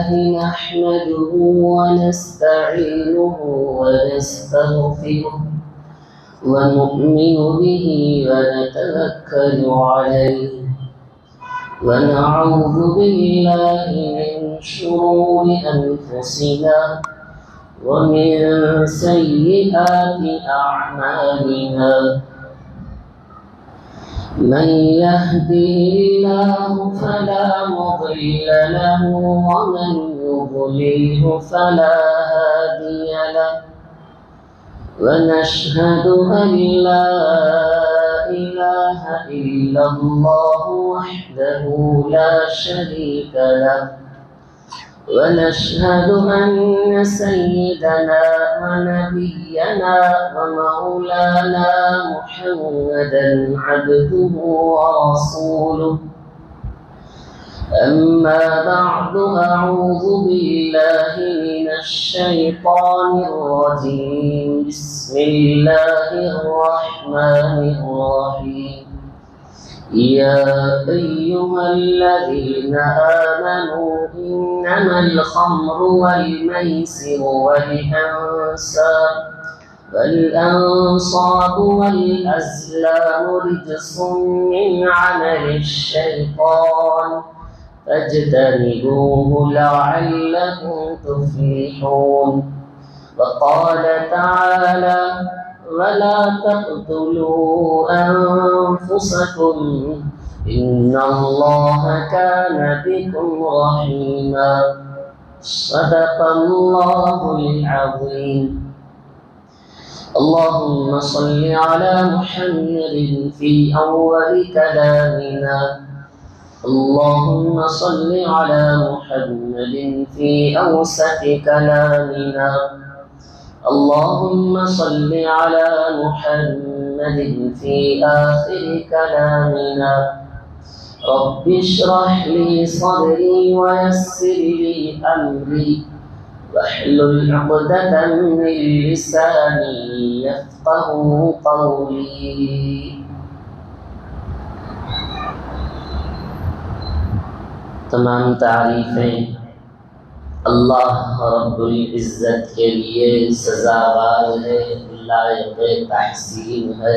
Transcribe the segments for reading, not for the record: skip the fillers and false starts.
لله نحمده ونستعينه ونستغفره ونؤمن به ونتوكل عليه ونعوذ بالله من شرور أنفسنا ومن سيئات أعمالنا من يهده الله فلا مضل له ومن يضلله فلا هادي له ونشهد أن لا إله إلا الله وحده لا شريك له ونشهد أن سيدنا ونبينا ومولانا محمدا عبده ورسوله أما بعد أعوذ بالله من الشيطان الرجيم بسم الله الرحمن الرحيم يا أيها الذين آمنوا إنما الخمر والميسر والأنصاب والأزلام رجس من عمل الشيطان فاجتنبوه لعلكم تفلحون وقال تعالى ولا تقتلوا أنفسكم إن الله كان بكم رحيما صدق الله العظيم اللهم صل على محمد في أول كلامنا اللهم صل على محمد في أوسط كلامنا اللهم صل على محمد في آخر كلامنا رب اشرح لي صدري ويسر لي أمري واحلل عقدة من لساني يفقه قولي تمام تعریفیں اللہ رب العزت کے لیے سزاوار ہے، لائق تحسین ہے۔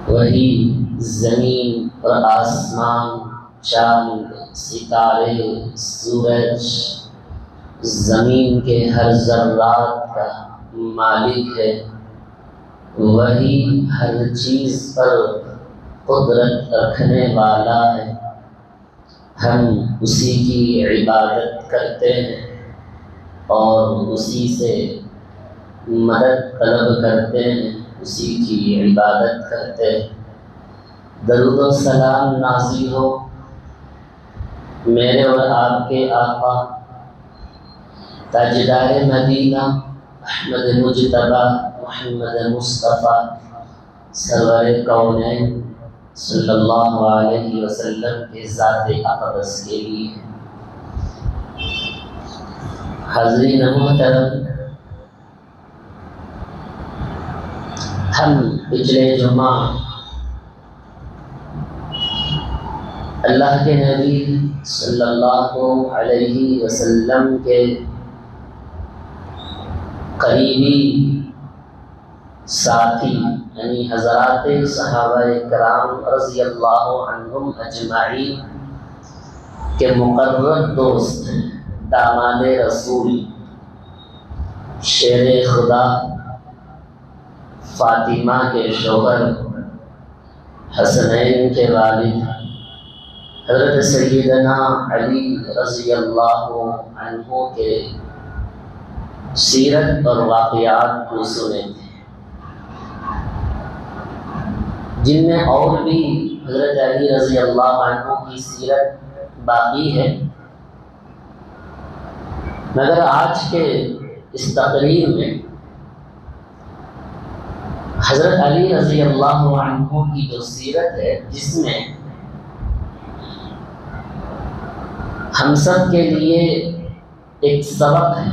وہی زمین اور آسمان، چاند، ستارے، سورج، زمین کے ہر ذرات کا مالک ہے۔ وہی ہر چیز پر قدرت رکھنے والا ہے۔ ہم اسی کی عبادت کرتے ہیں اور اسی سے مدد طلب کرتے ہیں، اسی کی عبادت کرتے ہیں۔ درود و سلام نازل ہو میرے اور آپ کے آقا تاجدار مدینہ احمد مجتبی محمد مصطفیٰ سرور کونین صلی اللہ علیہ وسلم کے ذات اقدس کے لیے۔ حاضرین محترم، ہم پچھلے جمعہ اللہ کے نبی صلی اللہ علیہ وسلم کے قریبی ساتھی یعنی حضرات صحابہ کرام رضی اللہ عنہم اجمعین کے مقرر دوست داماد رسول شیر خدا فاطمہ کے شوہر حسنین کے والد حضرت سیدنا علی رضی اللہ عنہ کے سیرت اور واقعات کو سنے تھے، جن میں اور بھی حضرت علی رضی اللہ عنہ کی سیرت باقی ہے، مگر آج کے اس تقریر میں حضرت علی رضی اللہ عنہ کی جو سیرت ہے، جس میں ہم سب کے لیے ایک سبق ہے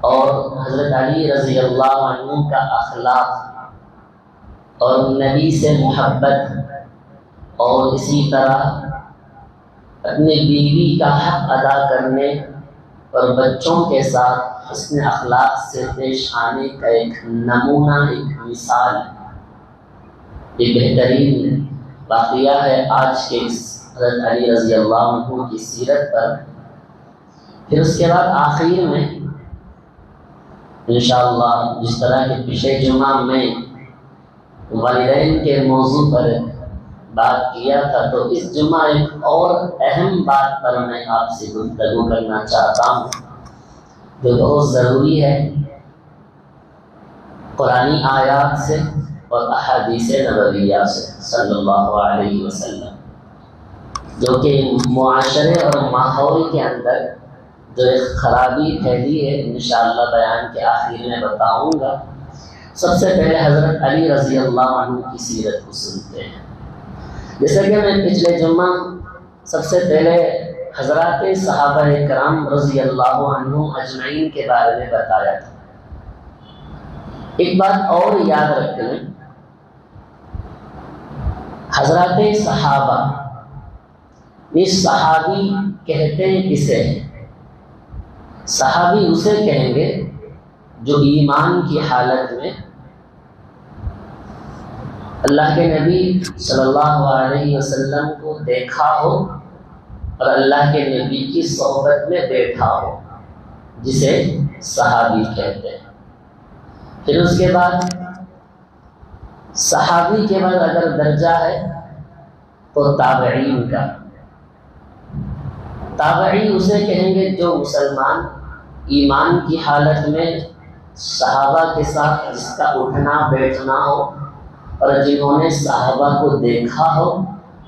اور حضرت علی رضی اللہ عنہ کا اخلاق اور نبی سے محبت اور اسی طرح اپنی بیوی کا حق ادا کرنے اور بچوں کے ساتھ حسن اخلاق سے پیش آنے کا ایک نمونہ، ایک مثال، ایک بہترین واقعہ ہے آج کے اس حضرت علی رضی اللہ عنہ کی سیرت پر۔ پھر اس کے بعد آخر میں انشاءاللہ جس طرح کہ پچھلے جمعہ میں والدین کے موضوع پر بات کیا تھا، تو اس جمعہ ایک اور اہم بات پر میں آپ سے گفتگو کرنا چاہتا ہوں جو بہت ضروری ہے، قرآنی آیات سے اور احادیث نبویہ سے صلی اللہ علیہ وسلم، جو کہ معاشرے اور ماحول کے اندر جو ایک خرابی پھیلی ہے، انشاءاللہ بیان کے آخر میں بتاؤں گا۔ سب سے پہلے حضرت علی رضی اللہ عنہ کی سیرت کو سنتے ہیں۔ جیسا کہ میں پچھلے جمعہ سب سے پہلے حضرات صحابہ کرام رضی اللہ عنہ اجمعین کے بارے میں بتایا تھا، ایک بات اور یاد رکھ لیں، حضرات صحابہ، یہ صحابی کہتے ہیں کسے؟ صحابی اسے کہیں گے جو ایمان کی حالت میں اللہ کے نبی صلی اللہ علیہ وسلم کو دیکھا ہو اور اللہ کے نبی کی صحبت میں بیٹھا ہو، جسے صحابی کہتے ہیں۔ پھر اس کے بعد صحابی کے بعد اگر درجہ ہے تو تابعین کا، تابعی اسے کہیں گے جو مسلمان ایمان کی حالت میں صحابہ کے ساتھ جس کا اٹھنا بیٹھنا ہو اور جنہوں نے صحابہ کو دیکھا ہو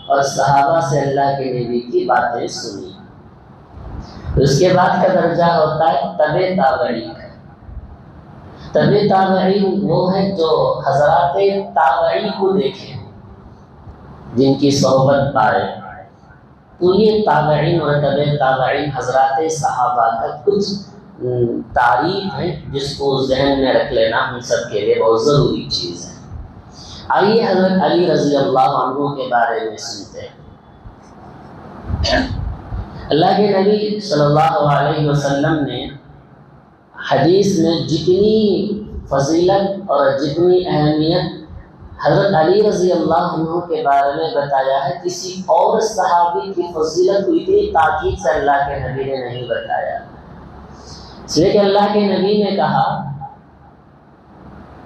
اور صحابہ سے اللہ کے نبی کی باتیں سنی۔ اس کے بعد کا درجہ ہوتا ہے تبع تابعی کا۔ تبع تابعی وہ ہے جو حضرات تابعی کو دیکھیں، جن کی صحبت پائے، تو یہ تابعین اور تبع تابعین حضرات صحابہ کا کچھ تعریف ہے جس کو ذہن میں رکھ لینا ہم سب کے لیے بہت ضروری چیز ہے۔ آئیے حضرت علی رضی اللہ عنہ کے بارے میں سنتے ہیں۔ اللہ کے نبی صلی اللہ علیہ وسلم نے حدیث میں جتنی فضیلت اور جتنی اہمیت حضرت علی رضی اللہ عنہ کے بارے میں بتایا ہے، کسی اور صحابی کی فضیلت کو اتنی تاکید سے اللہ کے نبی نے نہیں بتایا، اس لیے کہ اللہ کے نبی نے کہا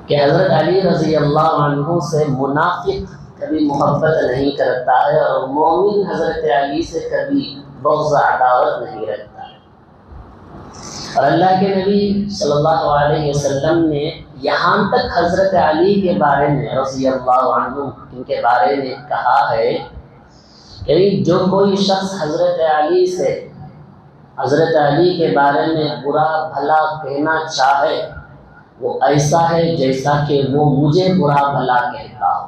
کہ حضرت علی رضی اللہ عنہ سے منافق کبھی محبت نہیں کرتا ہے اور مومن حضرت علی سے کبھی بغض عداوت نہیں رکھتا ہے۔ اور اللہ کے نبی صلی اللہ علیہ وسلم نے یہاں تک حضرت علی کے بارے میں رضی اللہ عنہ ان کے بارے میں کہا ہے کہ جو کوئی شخص حضرت علی سے، حضرت علی کے بارے میں برا بھلا کہنا چاہے، وہ ایسا ہے جیسا کہ وہ مجھے برا بھلا کہتا ہو۔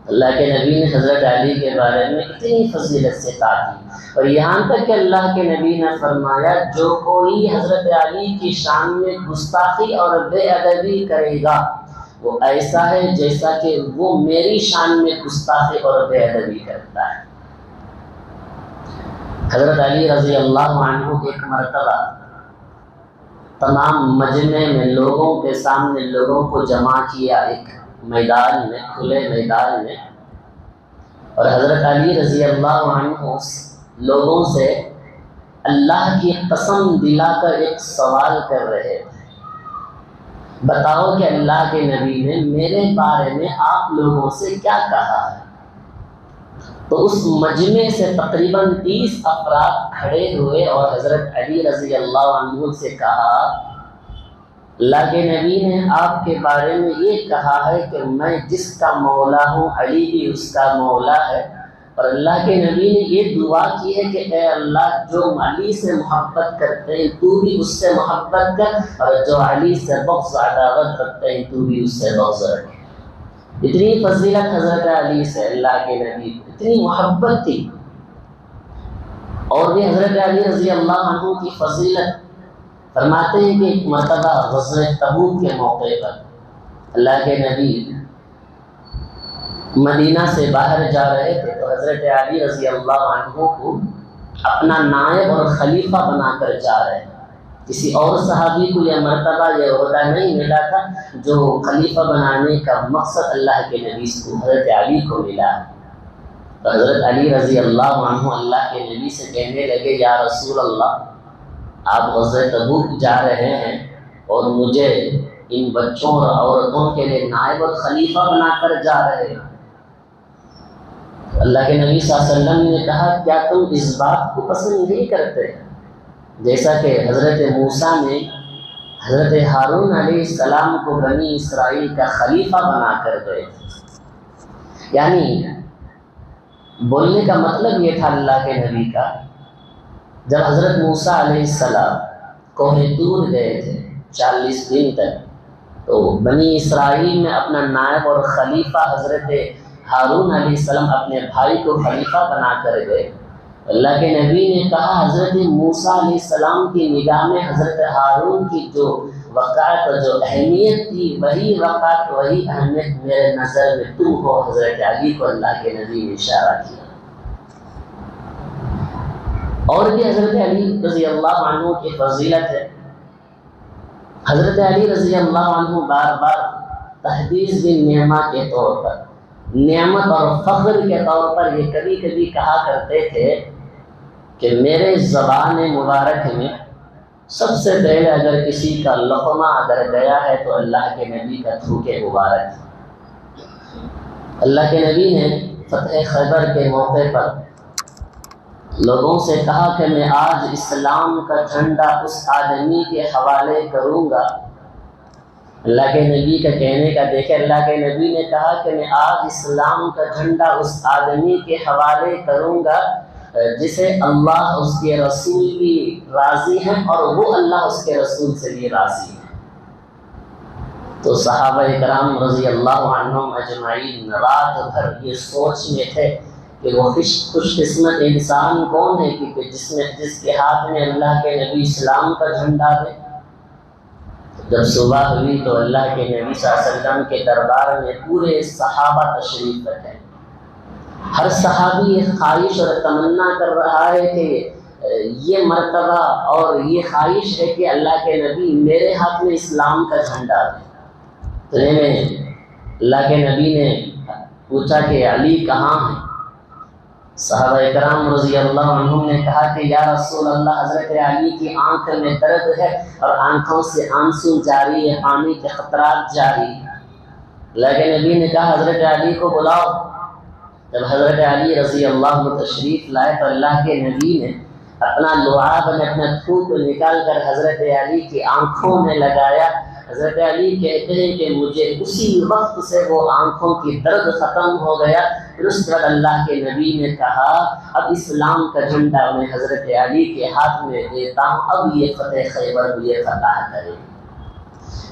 اللہ کے نبی نے حضرت علی کے بارے میں اتنی فضیلت سے تاکید، اور یہاں تک کہ اللہ کے نبی نے فرمایا جو کوئی حضرت علی کی شان میں گستاخی اور بے ادبی کرے گا وہ ایسا ہے جیسا کہ وہ میری شان میں گستاخی اور بے ادبی کرتا ہے۔ حضرت علی رضی اللہ عنہ ایک مرتبہ تمام مجمع میں لوگوں کے سامنے لوگوں کو جمع کیا ایک میدان میں، کھلے میدان میں، اور حضرت علی رضی اللہ عنہ لوگوں سے اللہ کی قسم دلا کر ایک سوال کر رہے تھے، بتاؤ کہ اللہ کے نبی نے میرے بارے میں آپ لوگوں سے کیا کہا ہے؟ تو اس مجمع سے تقریباً 30 افراد کھڑے ہوئے اور حضرت علی رضی اللہ عنہ سے کہا اللہ کے نبی نے آپ کے بارے میں یہ کہا ہے کہ میں جس کا مولا ہوں علی بھی اس کا مولا ہے، اور اللہ کے نبی نے یہ دعا کی ہے کہ اے اللہ جو علی سے محبت کرتے ہیں تو بھی اس سے محبت کر، اور جو علی سے بغض عداوت رکھتے ہیں تو بھی اس سے بغض رکھ۔ اتنی فضیلت حضرت علی سے اللہ کے نبی کو اتنی محبت تھی۔ اور بھی حضرت علی رضی اللہ عنہ کی فضیلت فرماتے ہیں کہ ایک مرتبہ غزوہ تبوک کے موقع پر اللہ کے نبی مدینہ سے باہر جا رہے تھے تو حضرت علی رضی اللہ عنہ کو اپنا نائب اور خلیفہ بنا کر جا رہے ہیں۔ کسی اور صحابی کو یہ مرتبہ یہ عہدہ نہیں ملا تھا جو خلیفہ بنانے کا مقصد اللہ کے نبی کو حضرت علی کو ملا۔ تو حضرت علی رضی اللہ عنہ اللہ کے نبی سے کہنے لگے یا رسول اللہ آپ غزوہ تبوک جا رہے ہیں اور مجھے ان بچوں اور عورتوں کے لیے نائب اور خلیفہ بنا کر جا رہے ہیں۔ اللہ کے نبی صلی اللہ علیہ وسلم نے کہا کیا تم اس بات کو پسند نہیں کرتے؟ جیسا کہ حضرت موسیٰ نے حضرت ہارون علیہ السلام کو بنی اسرائیل کا خلیفہ بنا کر گئے تھے۔ یعنی بولنے کا مطلب یہ تھا اللہ کے نبی کا، جب حضرت موسیٰ علیہ السلام کوہ طور گئے تھے 40 دن تک، تو بنی اسرائیل میں اپنا نائب اور خلیفہ حضرت ہارون علیہ السلام اپنے بھائی کو خلیفہ بنا کر گئے۔ اللہ کے نبی نے کہا حضرت موسیٰ علیہ السلام کی نگاہ میں حضرت ہارون کی جو وقار اور جو اہمیت تھی وہی وقار وہی اہمیت میرے نظر میں تم ہو۔ حضرت علی کو اللہ کے نبی نے اشارہ کیا۔ اور بھی حضرت علی رضی اللہ عنہ کی فضیلت ہے۔ حضرت علی رضی اللہ عنہ بار بار تحدیث بالنعمہ کے طور پر، نعمت اور فخر کے طور پر یہ کبھی کبھی کہا کرتے تھے کہ میرے زبان مبارک میں سب سے پہلے اگر کسی کا لقمہ اگر گیا ہے تو اللہ کے نبی کا تھوکے مبارک۔ اللہ کے نبی نے فتح خیبر کے موقع پر لوگوں سے کہا کہ میں آج اسلام کا جھنڈا اس آدمی کے حوالے کروں گا۔ اللہ کے نبی کا کہنے کا دیکھے، اللہ کے نبی نے کہا کہ میں آج اسلام کا جھنڈا اس آدمی کے حوالے کروں گا جسے اللہ اس کے رسول بھی راضی ہیں اور وہ اللہ اس کے رسول سے بھی راضی ہیں۔ تو صحابہ کرام رضی اللہ عنہم اجمعین رات بھر یہ سوچ میں تھے کہ وہ خوش قسمت انسان کون ہے کہ جس کے ہاتھ میں اللہ کے نبی اسلام کا جھنڈا دے۔ جب صبح ہوئی تو اللہ کے نبی صلی اللہ علیہ وسلم کے دربار میں پورے صحابہ تشریف رکھے۔ ہر صحابی یہ خواہش اور تمنا کر رہا ہے کہ یہ مرتبہ اور یہ خواہش ہے کہ اللہ کے نبی میرے ہاتھ میں اسلام کا جھنڈا دے۔ تو اللہ کے نبی نے پوچھا کہ علی کہاں ہیں؟ صحابہ کرام رضی اللہ عنہم نے کہا کہ یا رسول اللہ حضرت علی کی آنکھ میں درد ہے اور آنکھوں سے آنسو جاری ہے، پانی کے قطرات جاری ہیں۔ اللہ کے نبی نے کہا حضرت علی کو بلاؤ۔ جب حضرت علی رضی اللہ عنہ تشریف لائے تو اللہ کے نبی نے اپنا لعاب میں اپنا تھوک نکال کر حضرت علی کی آنکھوں میں لگایا۔ حضرت علی کہتے ہیں کہ مجھے اسی وقت سے وہ آنکھوں کی درد ختم ہو گیا۔ پھر اس کے بعد اللہ کے نبی نے کہا اب اسلام کا جھنڈا میں حضرت علی کے ہاتھ میں دیتا ہوں، اب یہ فتح خیبر یہ فتح کرے۔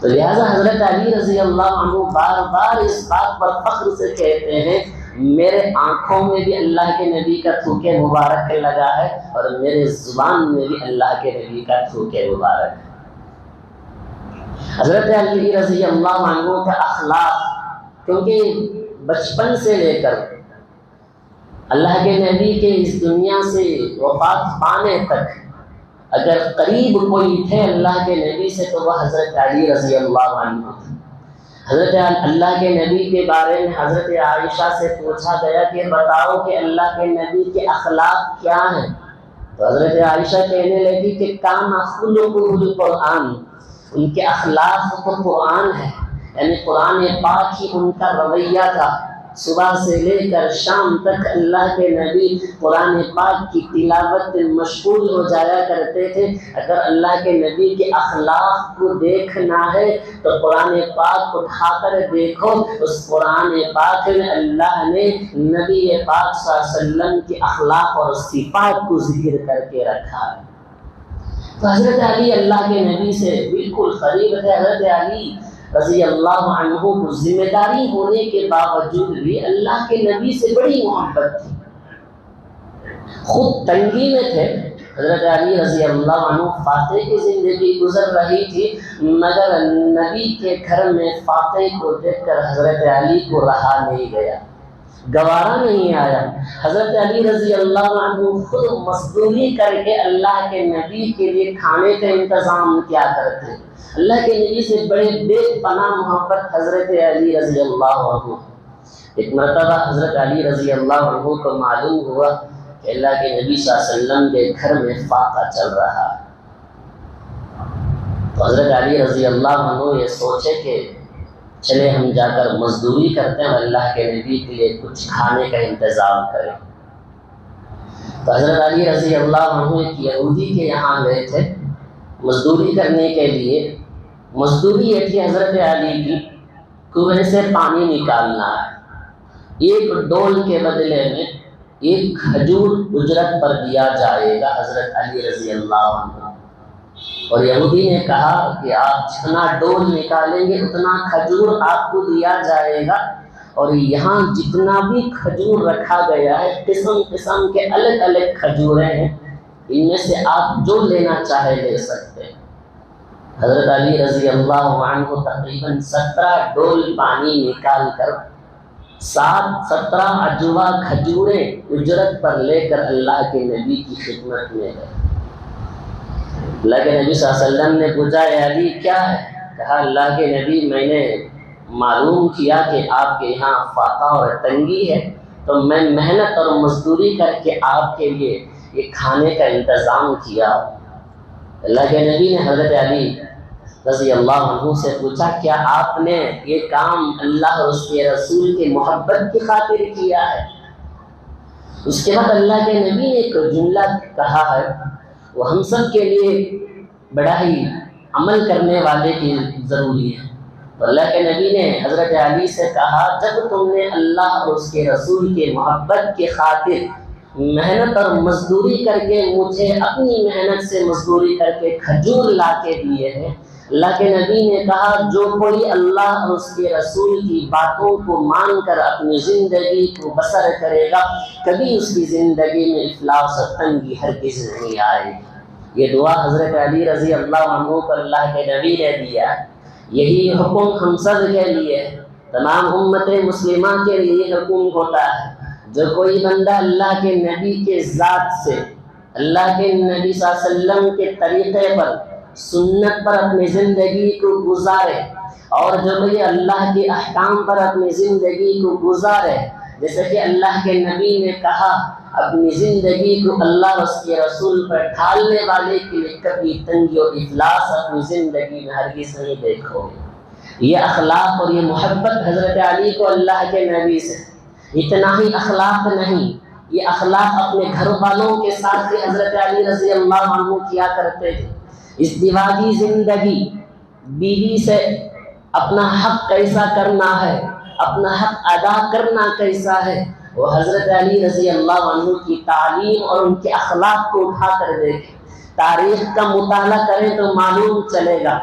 تو لہٰذا حضرت علی رضی اللہ عنہ بار بار اس بات پر فخر سے کہتے ہیں میرے آنکھوں میں بھی اللہ کے نبی کا تھوکے مبارک لگا ہے اور میرے زبان میں بھی اللہ کے نبی کا تھوکے مبارک ہے۔ حضرت علی رضی اللہ عنہ کا اخلاق، کیونکہ بچپن سے لے کر اللہ کے نبی کے اس دنیا سے وفات پانے تک اگر قریب کوئی تھے اللہ کے نبی سے تو وہ حضرت علی رضی اللہ عنہ تھے۔ حضرت اللہ کے نبی کے بارے میں حضرت عائشہ سے پوچھا گیا کہ بتاؤ کہ اللہ کے نبی کے اخلاق کیا ہیں؟ تو حضرت عائشہ کہنے لگی کہ کان خلقہ القرآن، ان کے اخلاق تو قرآن ہے، یعنی قرآن پاک ہی ان کا رویہ تھا۔ صبح سے لے کر شام تک اللہ کے نبی قرآن پاک کی تلاوت میں مشغول ہو جایا کرتے تھے۔ اگر اللہ کے نبی کے اخلاق کو دیکھنا ہے تو قرآن پاک اٹھا کر دیکھو، اس قرآن پاک میں اللہ نے نبی پاک صلی اللہ علیہ وسلم کے اخلاق اور صفات کو ذکر کر کے رکھا ہے۔ تو حضرت علی اللہ کے نبی سے بالکل قریب تھے۔ حضرت علی رضی اللہ عنہ کو ذمہ داری ہونے کے باوجود بھی اللہ کے نبی سے بڑی محبت تھی۔ خود تنگی میں تھے حضرت علی رضی اللہ عنہ، فاتح کی زندگی گزر رہی تھی مگر نبی کے گھر میں فاتح کو دیکھ کر حضرت علی کو رہا نہیں گیا۔ گوارا نہیں آیا۔ حضرت علی رضی اللہ عنہ خود مزدوری کر کے اللہ کے نبی کے لیے کھانے کا انتظام کیا کرتے۔ اللہ کے نبی سے بڑے بے پناہ محبت حضرت علی رضی اللہ عنہ۔ ایک مرتبہ حضرت علی رضی اللہ عنہ کو معلوم ہوا کہ اللہ کے نبی صلی اللہ علیہ وسلم کے گھر میں فاقہ چل رہا ہے، تو حضرت علی رضی اللہ عنہ یہ سوچے کہ چلے ہم جا کر مزدوری کرتے ہیں اور اللہ کے نبی کے لیے کچھ کھانے کا انتظام کریں۔ تو حضرت علی رضی اللہ عنہ ایک یہودی کے یہاں گئے تھے مزدوری کرنے کے لیے۔ مزدوری یہ تھی حضرت علی کی، کنویں سے پانی نکالنا ہے، ایک ڈول کے بدلے میں ایک کھجور اجرت پر دیا جائے گا حضرت علی رضی اللہ عنہ۔ اور یہودی نے کہا کہ آپ جتنا ڈول نکالیں گے اتنا کھجور آپ کو دیا جائے گا، اور یہاں جتنا بھی کھجور رکھا گیا ہے قسم قسم کے الگ الگ کھجوریں ہیں، ان میں سے آپ جو لینا چاہے لے سکتے ہیں۔ حضرت علی رضی اللہ عنہ تقریباً 17 ڈول پانی نکال کر 17 اجوا کھجوریں اجرت پر لے کر اللہ کے نبی کی خدمت میں گئے۔ اللہ کے نبی صلی اللہ علیہ وسلم نے پوچھا اے علی کیا ہے؟ کہا اللہ کے نبی میں نے معلوم کیا کہ آپ کے یہاں فاقہ اور تنگی ہے، تو میں محنت اور مزدوری کر کے آپ کے لیے یہ کھانے کا انتظام کیا۔ اللہ کے نبی نے حضرت علی رضی اللہ عنہ سے پوچھا کیا آپ نے یہ کام اللہ اور اس کے رسول کی محبت کی خاطر کیا ہے؟ اس کے بعد اللہ کے نبی نے ایک جملہ کہا ہے، وہ ہم سب کے لیے بڑا ہی عمل کرنے والے کی ضروری ہے۔ اللہ کے نبی نے حضرت علی سے کہا جب تم نے اللہ اور اس کے رسول کے محبت کی خاطر محنت اور مزدوری کر کے مجھے اپنی محنت سے مزدوری کر کے کھجور لا کے دیے ہیں، اللہ کے نبی نے کہا جو کوئی اللہ اور اس کے رسول کی باتوں کو مان کر اپنی زندگی کو بسر کرے گا کبھی اس کی زندگی میں افلاس اور تنگی ہرگز نہیں آئے گی۔ یہ دعا حضرت علی رضی اللہ عنہ کو اللہ کے نبی نے دیا، یہی حکم ہم سب کے لیے، تمام امت مسلمہ کے لیے حکم ہوتا ہے۔ جو کوئی بندہ اللہ کے نبی کے ذات سے، اللہ کے نبی صلی اللہ علیہ وسلم کے طریقے پر، سنت پر اپنی زندگی کو گزارے، اور جو کوئی اللہ کے احکام پر اپنی زندگی کو گزارے، جیسے کہ اللہ کے نبی نے کہا اپنی زندگی کو اللہ اور اس کے رسول پر ڈھالنے والے کے لیے کبھی تنگی اور افلاس اپنی زندگی میں ہرگز نہیں دیکھو گے۔ یہ اخلاق اور یہ محبت حضرت علی کو اللہ کے نبی سے، اتنا ہی اخلاق نہیں، یہ اخلاق اپنے گھر والوں کے ساتھ بھی حضرت علی رضی اللہ عنہ کیا کرتے تھے۔ ازدواجی زندگی، بیوی سے اپنا حق کیسا کرنا ہے، اپنا حق ادا کرنا کیسا ہے، وہ حضرت علی رضی اللہ عنہ کی تعلیم اور ان کے اخلاق کو اٹھا کر دیکھیں، تاریخ کا مطالعہ کریں تو معلوم چلے گا۔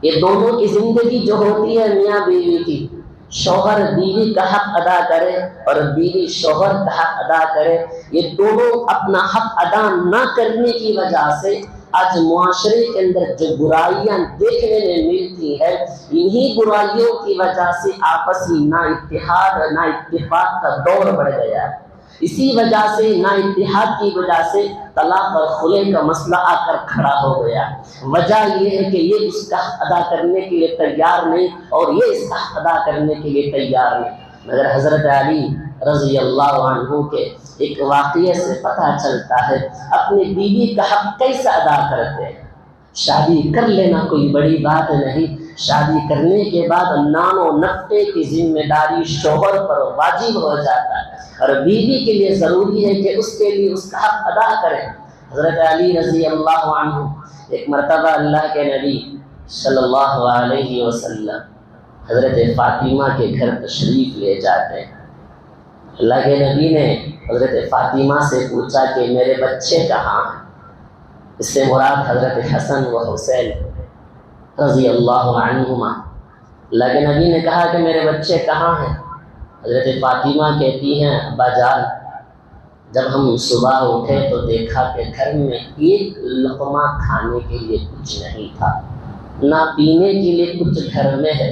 یہ دونوں کی زندگی جو ہوتی ہے میاں بیوی کی، شوہر بیوی کا حق ادا کرے اور بیوی شوہر کا حق ادا کرے، یہ دونوں اپنا حق ادا نہ کرنے کی وجہ سے آج معاشرے کے اندر جو برائیاں دیکھنے میں ملتی ہے، انہی برائیوں کی وجہ سے آپسی نا اتحاد نا اتفاق کا دور بڑھ گیا ہے۔ اسی وجہ سے نا اتحاد کی وجہ سے طلاق اور خلع کا مسئلہ آ کر کھڑا ہو گیا۔ وجہ یہ ہے کہ یہ اس کا حق ادا کرنے کے لیے تیار نہیں اور یہ اس کا حق ادا کرنے کے لیے تیار نہیں۔ مگر حضرت علی رضی اللہ عنہ کے ایک واقعے سے پتہ چلتا ہے اپنی بیوی کا حق کیسا ادا کرتے ہیں۔ شادی کر لینا کوئی بڑی بات نہیں، شادی کرنے کے بعد نان و نفقے کی ذمہ داری شوہر پر واجب ہو جاتا ہے، اور بیوی کے لیے ضروری ہے کہ اس کے لیے اس کا حق ادا کرے۔ حضرت علی رضی اللہ عنہ ایک مرتبہ اللہ کے نبی صلی اللہ علیہ وسلم حضرت فاطمہ کے گھر تشریف لے جاتے ہیں۔ اللہ کے نبی نے حضرت فاطمہ سے پوچھا کہ میرے بچے کہاں ہیں؟ اس سے مراد حضرت حسن و حسین رضی اللہ عنہما۔ اللہ کے نبی نے کہا کہ میرے بچے کہاں ہیں؟ حضرت فاطمہ کہتی ہیں ابا جان جب ہم صبح اٹھے تو دیکھا کہ گھر میں ایک لقمہ کھانے کے لیے کچھ نہیں تھا، نہ پینے کے لیے کچھ گھر میں ہے۔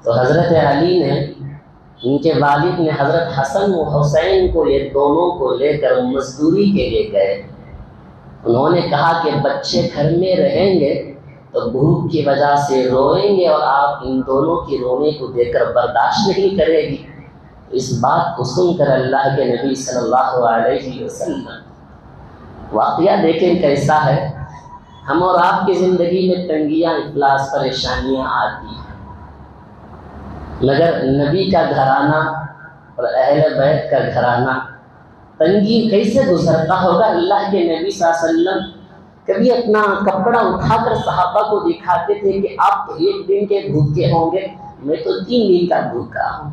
تو حضرت علی نے ان کے والد نے حضرت حسن و حسین کو، یہ دونوں کو لے کر مزدوری کے لیے گئے۔ انہوں نے کہا کہ بچے گھر میں رہیں گے تو بھوک کی وجہ سے روئیں گے اور آپ ان دونوں کی رونے کو دیکھ کر برداشت نہیں کرے گی۔ اس بات کو سن کر اللہ کے نبی صلی اللہ علیہ وسلم، واقعہ دیکھیں کیسا ہے، ہم اور آپ کی زندگی میں تنگیاں، افلاس، پریشانیاں آتی ہیں، مگر نبی کا گھرانہ اور اہل بیت کا گھرانہ تنگی کیسے گزرتا ہوگا۔ اللہ کے نبی صلی اللہ علیہ وسلم کبھی اپنا کپڑا اٹھا کر صحابہ کو دکھاتے تھے کہ آپ تو 1 دن کے بھوکے ہوں گے، میں تو 3 دن کا بھوکا ہوں۔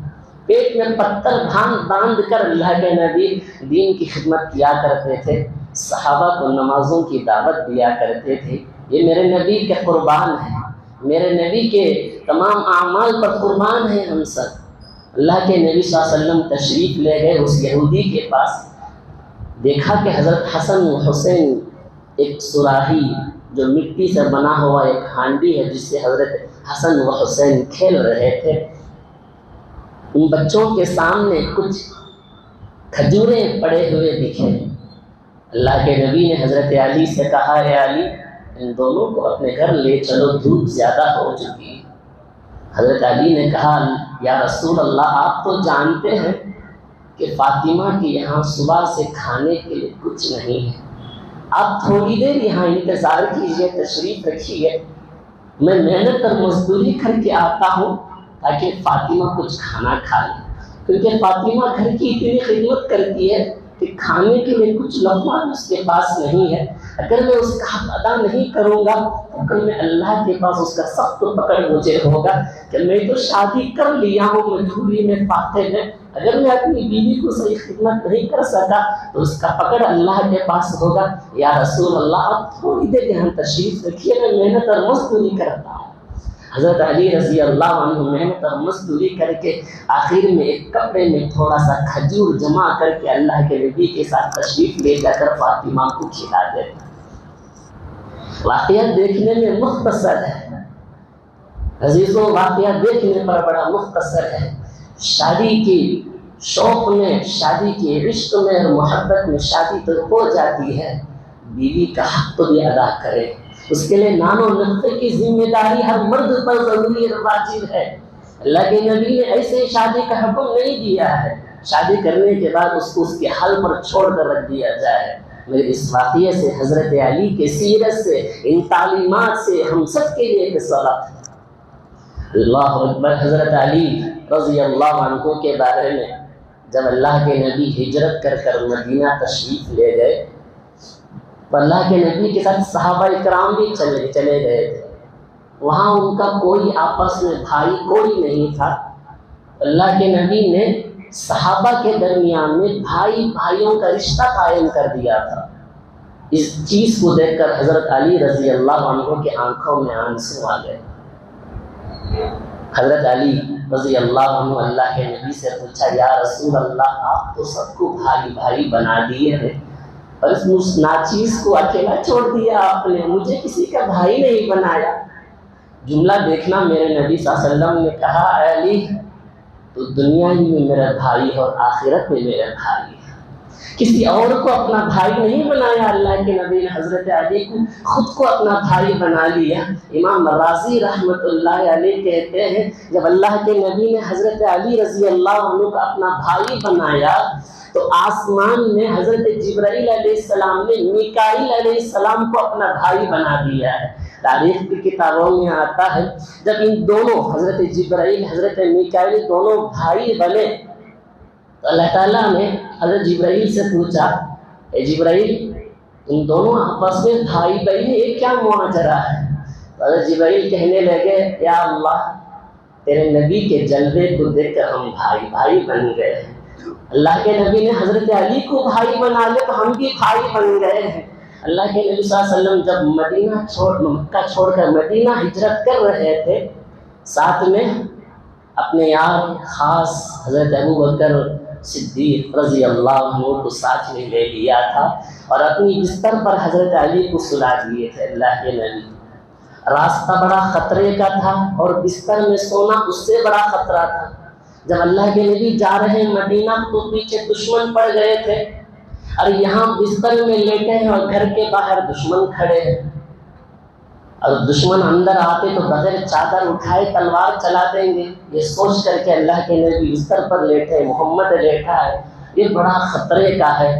پیٹ میں پتھر باندھ کر اللہ کے نبی دین کی خدمت کیا کرتے تھے، صحابہ کو نمازوں کی دعوت دیا کرتے تھے۔ یہ میرے نبی کے قربان ہیں، میرے نبی کے تمام اعمال پر قربان ہیں ہم سب۔ اللہ کے نبی صلی اللہ علیہ وسلم تشریف لے گئے اس یہودی کے پاس، دیکھا کہ حضرت حسن و حسین ایک صراحی جو مٹی سے بنا ہوا ایک ہانڈی ہے جس سے حضرت حسن و حسین کھیل رہے تھے، ان بچوں کے سامنے کچھ کھجوریں پڑے ہوئے دکھے۔ اللہ کے نبی نے حضرت علی سے کہا، اے علی ان دونوں کو اپنے گھر لے چلو، دھوپ زیادہ ہو چکی ہے۔ حضرت علی نے کہا، یا رسول اللہ آپ تو جانتے ہیں کہ فاطمہ کے یہاں صبح سے کھانے کے لیے کچھ نہیں ہے، آپ تھوڑی دیر یہاں انتظار کیجئے، تشریف رکھیے، میں محنت اور مزدوری کر کے آتا ہوں تاکہ فاطمہ کچھ کھانا کھا لے، کیونکہ فاطمہ گھر کی اتنی خدمت کرتی ہے کہ کھانے کے لیے کچھ لقمہ اس کے پاس نہیں ہے۔ اگر میں اس کا حق ادا نہیں کروں گا تو کل میں اللہ کے پاس اس کا سخت پکڑ مجھے ہوگا کہ میں تو شادی کر لیا ہوں، مجبوری میں فاتح میں، اگر میں اپنی بیوی کو صحیح خدمت نہیں کر سکا تو اس کا پکڑ اللہ کے پاس ہوگا۔ یا رسول اللہ آپ تھوڑی دیر یہاں تشریف رکھیے، میں محنت اور مزدوری کرتا ہوں۔ حضرت علی رضی اللہ عنہ محنت اور مزدوری کر کے آخر میں ایک کپڑے میں تھوڑا سا کھجور جمع کر کے اللہ کے نبی کے ساتھ تشریف لے جا کر فاطمہ کو کھلا دیتے۔ واقعہ دیکھنے میں مختصر ہے عزیزوں، واقعہ دیکھنے پر بڑا مختصر ہے۔ شادی کی شوق میں، شادی کے عشق میں اور محبت میں شادی تو ہو جاتی ہے، بیوی کا حق تو بھی ادا کرے، اس کے لیے نان و نقطے کی ذمہ داری ہر مرد پر ضروری اور واجب ہے۔ اللہ کے نبی نے ایسے شادی کا حکم نہیں دیا ہے شادی کرنے کے بعد اس کو اس کے حل پر چھوڑ کر رکھ دیا جائے۔ میرے اس واقعے سے، حضرت علی کے سیرت سے، ان تعلیمات سے ہم سب کے لیے ایک سبق ہے۔ اللہ اکبر۔ حضرت علی رضی اللہ عنہ کے بارے میں جب اللہ کے نبی ہجرت کر کر مدینہ تشریف لے گئے تو اللہ کے نبی کے ساتھ صحابہ اکرام بھی چلے گئے تھے، وہاں ان کا کوئی آپس میں بھائی کوئی نہیں تھا۔ اللہ کے نبی نے صحابہ کے درمیان میں بھائیوں کا رشتہ قائم کر دیا تھا۔ اس چیز کو دیکھ کر حضرت علی رضی اللہ عنہ کے آنکھوں میں آنسو آ گئے۔ حضرت علی رضی اللہ عنہ اللہ کے نبی سے پوچھا، یا رسول اللہ آپ تو سب کو بھائی بنا دیے ہیں اور اس ناچیز کو اکیلا چھوڑ دیا آپ نے، مجھے کسی کا بھائی نہیں بنایا۔ جملہ دیکھنا، میرے نبی صلی اللہ علیہ وسلم نے کہا، اے علی تو دنیا ہی میں میرا بھائی اور آخرت میں میرا بھائی ہے، کسی اور کو اپنا بھائی نہیں بنایا۔ اللہ کے نبی نے حضرت علی کو خود کو اپنا بھائی بنا لیا۔ امام رازی رحمۃ اللہ علیہ کہتے ہیں جب اللہ کے نبی نے حضرت علی رضی اللہ عنہ کو اپنا بھائی بنایا تو آسمان میں حضرت جبرائیل علیہ السلام نے میکائیل علیہ السلام کو اپنا بھائی بنا دیا ہے۔ تاریخ کی کتابوں میں آتا ہے جب ان دونوں حضرت جبرائیل حضرت میکائیل دونوں بھائی بنے تو اللہ تعالیٰ نے حضرت جبرائیل سے پوچھا، اے جبرائیل ان دونوں آپس میں بھائی بہن یہ کیا معاجرہ ہے؟ حضرت جبرائیل کہنے لگے، یا اللہ تیرے نبی کے جلوے کو دیکھ کر ہم بھائی بن گئے ہیں۔ اللہ کے نبی نے حضرت علی کو بھائی بنا لے تو ہم بھی بھائی بن گئے ہیں۔ اللہ کے نبی صلی اللہ علیہ وسلم جب مکہ چھوڑ کر مدینہ ہجرت کر رہے تھے، ساتھ میں اپنے یار خاص حضرت ابوبکر صدیق رضی اللہ عنہ کو ساتھ میں لے لیا تھا اور اپنی بستر پر حضرت علی کو سلا دیے تھے اللہ کے نبی۔ راستہ بڑا خطرے کا تھا اور بستر میں سونا اس سے بڑا خطرہ تھا۔ جب اللہ کے نبی جا رہے ہیں مدینہ تو پیچھے دشمن پڑ گئے تھے، اور یہاں بستر میں لیٹے ہیں اور گھر کے باہر دشمن کھڑے ہیں، اور دشمن اندر آتے تو بغیر چادر اٹھائے تلوار چلا دیں گے۔ یہ سوچ کر کے اللہ کے نبی بستر پر لیٹے، محمد لیٹا ہے، یہ بڑا خطرے کا ہے۔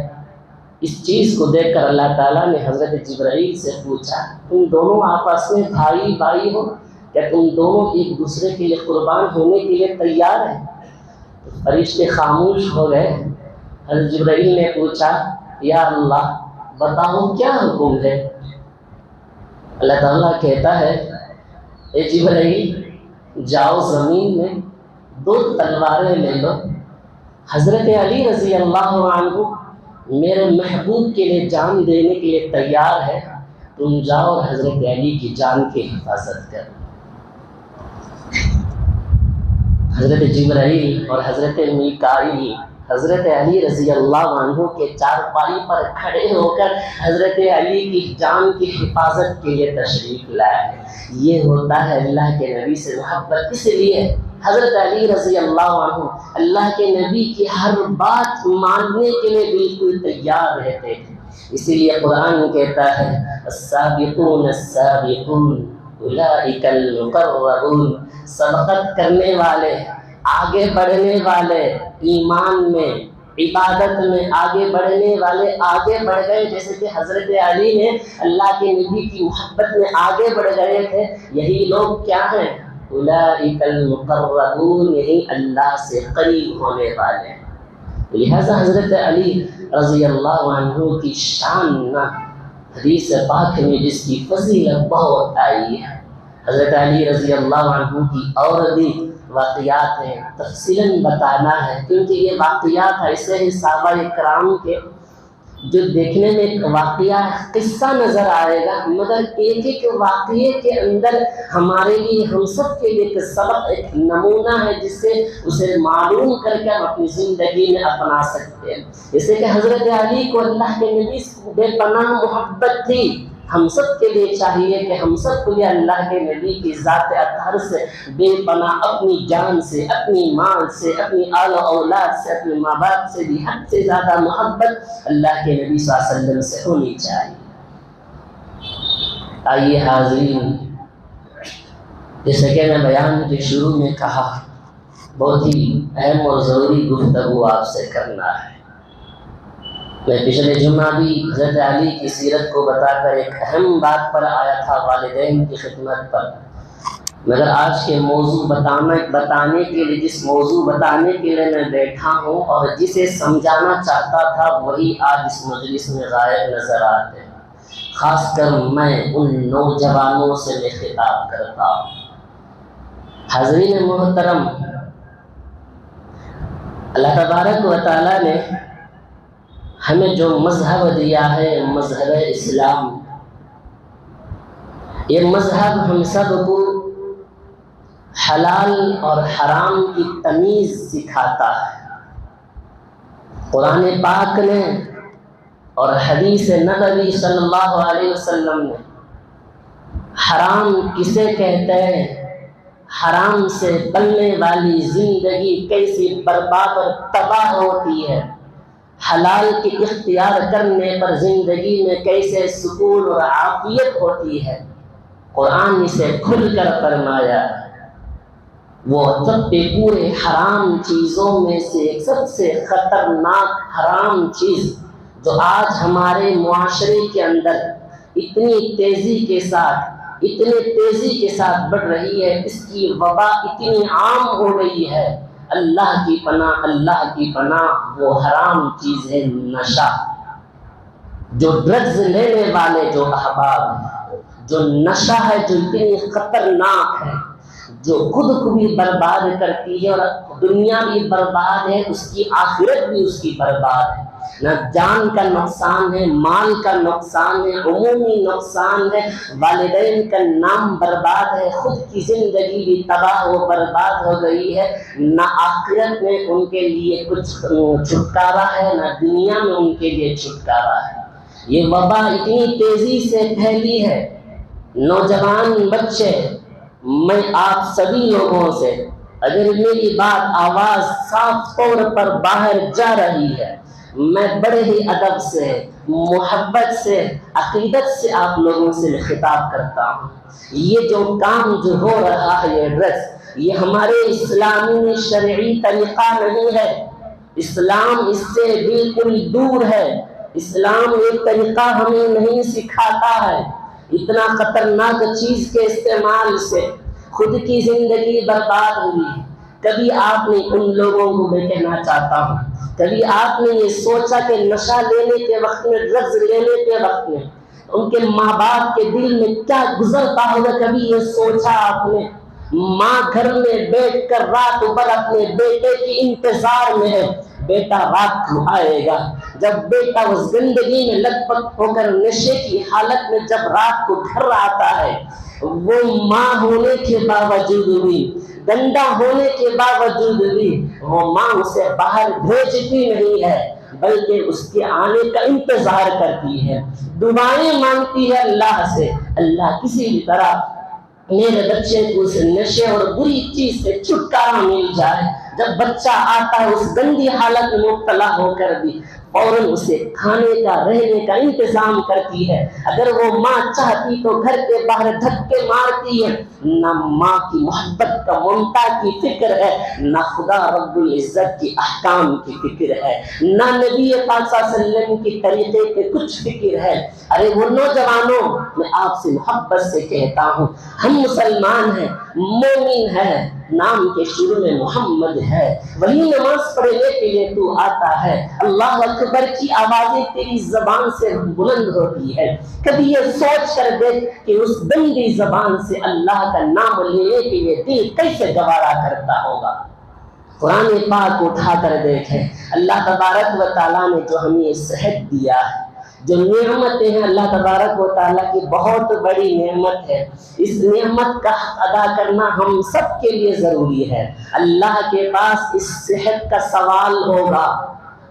اس چیز کو دیکھ کر اللہ تعالیٰ نے حضرت جبرائیل سے پوچھا، تم دونوں آپس میں بھائی بھائی ہو، کیا تم دونوں ایک دوسرے کے لیے قربان ہونے کے لیے تیار ہیں؟ فرشتے خاموش ہو گئے۔ حضرت جبرائیل نے پوچھا، یا اللہ بتاؤ کیا حکم ہے؟ اللہ تعالیٰ کہتا ہے، اے جبرائیل جاؤ زمین میں 2 تلواریں لے لو، حضرت علی رضی اللہ عنہ میرے محبوب کے لیے جان دینے کے لیے تیار ہے، تم جاؤ اور حضرت علی کی جان کی حفاظت کرو۔ حضرت جبرائیل اور حضرت میکائیل حضرت علی رضی اللہ عنہ کے چارپائی پر کھڑے ہو کر حضرت علی کی جان کی حفاظت کے لیے تشریف لائے۔ یہ ہوتا ہے اللہ کے نبی سے محبت۔ اس لیے حضرت علی رضی اللہ عنہ اللہ کے نبی کی ہر بات ماننے کے لیے بالکل تیار رہتے تھے۔ اسی لیے قرآن کہتا ہے، السابقون السابقون اولئک المقربون، سبقت کرنے والے، آگے بڑھنے والے، ایمان میں عبادت میں آگے بڑھنے والے آگے بڑھ گئے، جیسے کہ حضرت علی نے اللہ کے نبی کی محبت میں آگے بڑھ گئے تھے۔ یہی لوگ کیا ہیں؟ اولئک المقربون، یہی اللہ سے قریب ہونے والے ہیں۔ لہذا حضرت علی رضی اللہ عنہ کی شان حدیث پاک میں جس کی فضیلت بہت آئی ہے، حضرت علی رضی اللہ عنہ کی اور بھی واقعات ہیں، تفصیلاً بتانا ہے، کیونکہ یہ واقعات ایسے ہیں صحابہ کرام کے جو دیکھنے میں ایک واقعہ قصہ نظر آئے گا، مگر ایک ایک واقعے کے اندر ہمارے لیے، ہم سب کے لیے ایک سبق، ایک نمونہ ہے جس سے اسے معلوم کر کے ہم اپنی زندگی میں اپنا سکتے ہیں۔ جیسے کہ حضرت علی کو اللہ کے نبی سے بے پناہ محبت تھی، ہم سب کے لیے چاہیے کہ ہم سب کو یہ اللہ کے نبی کی ذات اطہر سے بے پناہ، اپنی جان سے، اپنی مال سے، اپنی آل و اولاد سے، اپنے ماں باپ سے بھی حد سے زیادہ محبت اللہ کے نبی صلی اللہ علیہ وسلم سے ہونی چاہیے۔ آئیے حاضرین، جیسے کہ میں بیان کے شروع میں کہا، بہت ہی اہم اور ضروری گفتگو آپ سے کرنا ہے۔ میں پچھلے جمعہ بھی حضرت علی کی سیرت کو بتا کر ایک اہم بات پر آیا تھا، والدین کی خدمت پر، مگر آج کے موضوع بتانے کے لیے، جس موضوع بتانے کے لیے میں بیٹھا ہوں اور جسے سمجھانا چاہتا تھا، وہی آج اس مجلس میں غائب نظر آتے ہیں۔ خاص کر میں ان نوجوانوں سے میں خطاب کرتا ہوں۔ حاضرین محترم، اللہ تبارک و تعالیٰ نے ہمیں جو مذہب دیا ہے، مذہب اسلام، یہ مذہب ہم سب کو حلال اور حرام کی تمیز سکھاتا ہے۔ قرآن پاک نے اور حدیث نبوی صلی اللہ علیہ وسلم نے حرام کسے کہتے ہیں، حرام سے بننے والی زندگی کیسی برباد اور تباہ ہوتی ہے، حلال کی اختیار کرنے پر زندگی میں کیسے سکون اور عافیت ہوتی ہے، قرآن اسے کھل کر فرمایا ہے۔ وہ سب پہ پورے حرام چیزوں میں سے ایک سب سے خطرناک حرام چیز جو آج ہمارے معاشرے کے اندر اتنی تیزی کے ساتھ بڑھ رہی ہے، اس کی وبا اتنی عام ہو گئی ہے، اللہ کی پناہ وہ حرام چیز ہے نشہ۔ جو ڈرگز لینے والے جو احباب ہیں، جو نشہ ہے، جو اتنی خطرناک ہے، جو خود کو بھی برباد کرتی ہے اور دنیا بھی برباد ہے، اس کی آخرت بھی اس کی برباد ہے، نہ جان کا نقصان ہے، مال کا نقصان ہے، عمومی نقصان ہے، والدین کا نام برباد ہے، خود کی زندگی بھی تباہ و برباد ہو گئی ہے، نہ آخرت میں ان کے لیے کچھ چھٹکارا ہے، نہ دنیا میں ان کے لیے چھٹکارا ہے۔ یہ وبا اتنی تیزی سے پھیلی ہے، نوجوان بچے، میں آپ سبھی لوگوں سے اگر میری بات آواز صاف طور پر باہر جا رہی ہے، میں بڑے ہی ادب سے، محبت سے، عقیدت سے آپ لوگوں سے خطاب کرتا ہوں۔ یہ جو کام جو ہو رہا ہے، یہ ڈرگس، یہ ہمارے اسلامی شرعی طریقہ نہیں ہے۔ اسلام اس سے بالکل دور ہے۔ اسلام ایک طریقہ ہمیں نہیں سکھاتا ہے۔ اتنا خطرناک چیز کے استعمال سے خود کی زندگی برباد ہوئی۔ کبھی آپ نے ان لوگوں کو میں کہنا چاہتا ہوں، کبھی آپ نے یہ سوچا کہ نشہ لینے کے وقت میں، ڈرگز لینے کے وقت میں ان کے ماں باپ کے دل میں کیا گزرتا ہوگا؟ کبھی یہ سوچا آپ نے؟ ماں گھر میں بیٹھ کر رات بھر اپنے بیٹے کی انتظار میں ہے، بیٹا رات کو آئے گا۔ جب بیٹا اس زندگی میں لت پت ہو کر نشے کی حالت میں جب رات کو گھر آتا ہے، وہ ماں ہونے کے باوجود بھی، گندا ہونے کے باوجود بھی، وہ ماں اسے باہر بھیجتی نہیں ہے، بلکہ اس کے آنے کا انتظار کرتی ہے، دعائیں مانگتی ہے اللہ سے، اللہ کسی بھی طرح میرے بچے کو اس نشے اور بری چیز سے چھٹکارا مل جائے۔ جب بچہ آتا ہے اس گندی حالت میں مبتلا ہو کر بھی فوراً اسے کھانے کا، رہنے کا انتظام کرتی ہے۔ اگر وہ ماں چاہتی تو گھر کے باہر دھکے مارتی ہے۔ نہ ماں کی محبت کا، ممتا کی فکر ہے، نہ خدا رب العزت کی احکام کی فکر ہے، نہ نبی پاک صلی اللہ علیہ وسلم کی طریقے کے کچھ فکر ہے۔ ارے وہ نوجوانوں، میں آپ سے محبت سے کہتا ہوں، ہم مسلمان ہیں، مومن ہیں، نام کے شروع میں محمد ہے، وہی نماز پڑھنے کے لیے تو آتا ہے، اللہ اکبر کی آوازیں تیری زبان سے بلند ہوتی ہے۔ کبھی یہ سوچ کر دیکھ کہ اس گندی زبان سے اللہ کا نام لینے کے لیے دل کیسے گوارا کرتا ہوگا۔ قرآن پاک اٹھا کر دیکھیں، اللہ تبارک و تعالیٰ نے جو ہمیں صحت دیا ہے، جو نعمتیں ہیں اللہ تبارک و تعالیٰ کی بہت بڑی نعمت ہے، اس نعمت کا حق ادا کرنا ہم سب کے لیے ضروری ہے۔ اللہ کے پاس اس صحت کا سوال ہوگا،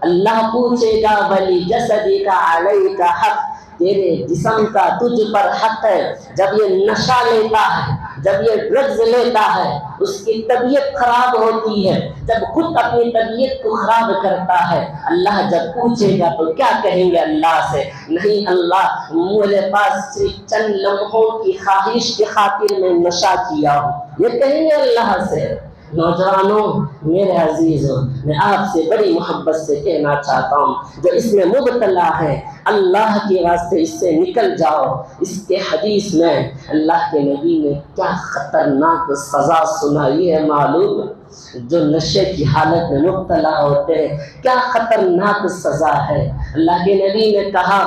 اللہ پوچھے گا وَلِجَسَدِكَ عَلَيْكَ حق، تیرے جسم کا تجھ پر حق ہے۔ جب یہ نشہ لیتا ہے، جب یہ ڈرگز لیتا ہے، اس کی طبیعت خراب ہوتی ہے، جب خود اپنی طبیعت کو خراب کرتا ہے، اللہ جب پوچھے گا تو کیا کہیں گے اللہ سے؟ نہیں اللہ، میرے پاس صرف چند لمحوں کی خواہش کی خاطر میں نشہ کیا ہوں، یہ کہیں گے اللہ سے۔ نوجوانوں، میرے عزیزوں، میں آپ سے بڑی محبت سے کہنا چاہتا ہوں، جو اس میں مبتلا ہے، اللہ کے واسطے اس سے نکل جاؤ۔ اس کے حدیث میں اللہ کے نبی نے کیا خطرناک سزا سنائی ہے معلوم ہے؟ جو نشے کی حالت میں مبتلا ہوتے ہیں، کیا خطرناک سزا ہے۔ اللہ کے نبی نے کہا،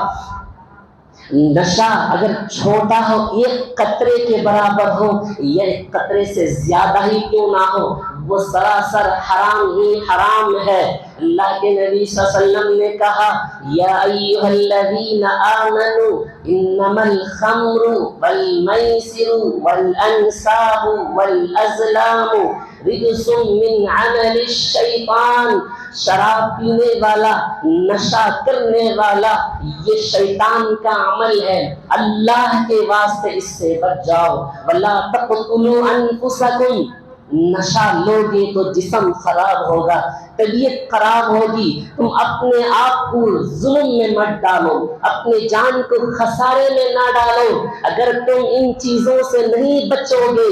نشہ اگر چھوٹا ہو، ایک قطرے کے برابر ہو یا ایک قطرے سے زیادہ ہی کیوں نہ ہو، وہ سراسر حرام ہی حرام ہے۔ اللہ کے نبی صلی اللہ علیہ وسلم نے کہا، یا ایھا الذین آمنوا انما الخمر والمیسر والانصاب والازلام رجس من عمل الشیطان، شراب پینے والا، نشہ کرنے والا، یہ شیطان کا عمل ہے، اللہ کے واسطے اس سے بچ جاؤ۔ وَلَا تَقْتُلُوا أَنفُسَكُمْ، نشہ لوگے تو جسم خراب ہوگا، طبیعت خراب ہوگی، تم اپنے آپ کو ظلم میں مت ڈالو، اپنے جان کو خسارے میں نہ ڈالو۔ اگر تم ان چیزوں سے نہیں بچو گے،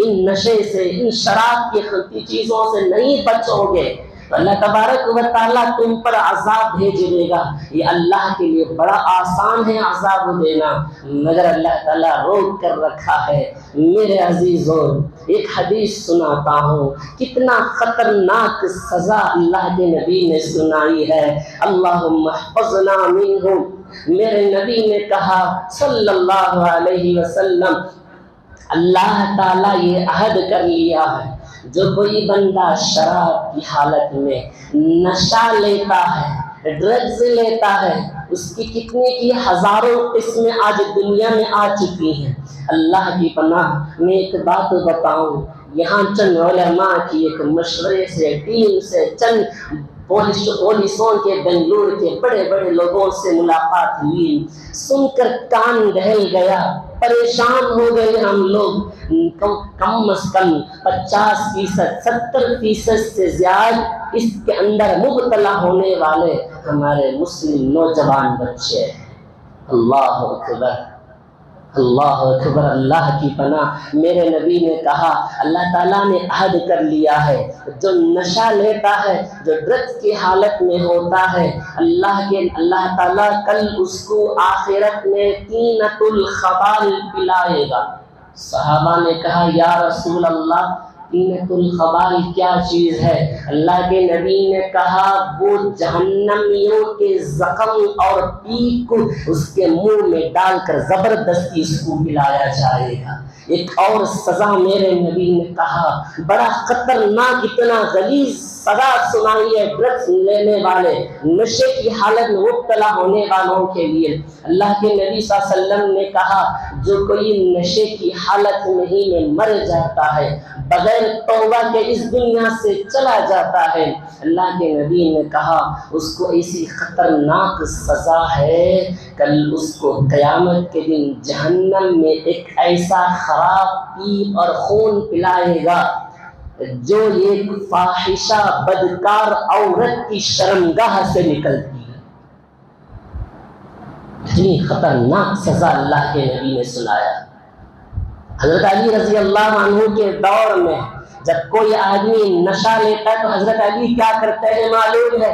ان نشے سے، ان شراب کی چیزوں سے نہیں بچو گے، تو اللہ تبارک و تعالیٰ تم پر عذاب بھیج دے گا۔ یہ اللہ کے لیے بڑا آسان ہے عذاب دینا، مگر اللہ تعالیٰ روک کر رکھا ہے۔ میرے عزیزوں، ایک حدیث سناتا ہوں، کتنا خطرناک سزا اللہ کے نبی نے سنائی ہے۔ اللہم احفظنا منہم، میرے نبی نے کہا صلی اللہ علیہ وسلم، اللہ تعالیٰ یہ عہد کر لیا ہے، جو کوئی بندہ شراب کی حالت میں نشہ لیتا ہے، ڈرگز لیتا ہے، اس کی کتنے کی ہزاروں قسمیں آج دنیا میں آ چکی ہیں۔ اللہ کی پناہ میں ایک بات بتاؤں، یہاں چند علماء کی ایک مشورے سے، ٹیم سے چند پولیسوں کے بنگلور کے بڑے بڑے لوگوں سے ملاقات ہوئی، سن کر کان دہل گیا، پریشان ہو گئے ہم لوگ۔ کم از کم 50%، 70% سے زیادہ اس کے اندر مبتلا ہونے والے ہمارے مسلم نوجوان بچے ہیں۔ اللہ اکبر، اللہ اکبر، اللہ کی پناہ۔ میرے نبی نے کہا اللہ تعالیٰ نے عہد کر لیا ہے، جو نشہ لیتا ہے، جو ڈرگس کی حالت میں ہوتا ہے، اللہ تعالیٰ کل اس کو آخرت میں طینۃ الخبال پلائے گا۔ صحابہ نے کہا یا رسول اللہ طینۃ الخبال کیا چیز ہے؟ اللہ کے نبی نے کہا وہ جہنمیوں کے زخم اور پیک کو اس کے منہ میں ڈال کر زبردستی اس کو پلایا جائے گا۔ ایک اور سزا میرے نبی نے کہا بڑا خطرناک، اتنا غلیظ سزا سنائی ہے ڈرگس لینے والے، نشے کی حالت میں مبتلا ہونے والوں کے لیے۔ اللہ کے نبی صلی اللہ علیہ وسلم نے کہا جو کوئی نشے کی حالت میں ہی میں مر جاتا ہے، بغیر توبہ کے اس دنیا سے چلا جاتا ہے، اللہ کے نبی نے کہا اس کو ایسی خطرناک سزا ہے، کل اس کو قیامت کے دن جہنم میں ایک ایسا خراب پیپ اور خون پلائے گا جو ایک فاحشہ بدکار عورت کی شرمگاہ سے نکلتی ہے۔ اتنی خطرناک سزا اللہ کے نبی نے سنایا۔ حضرت علی رضی اللہ عنہ کے دور میں جب کوئی آدمی نشہ لیتا ہے تو حضرت علی کیا کرتے ہیں معلوم ہے؟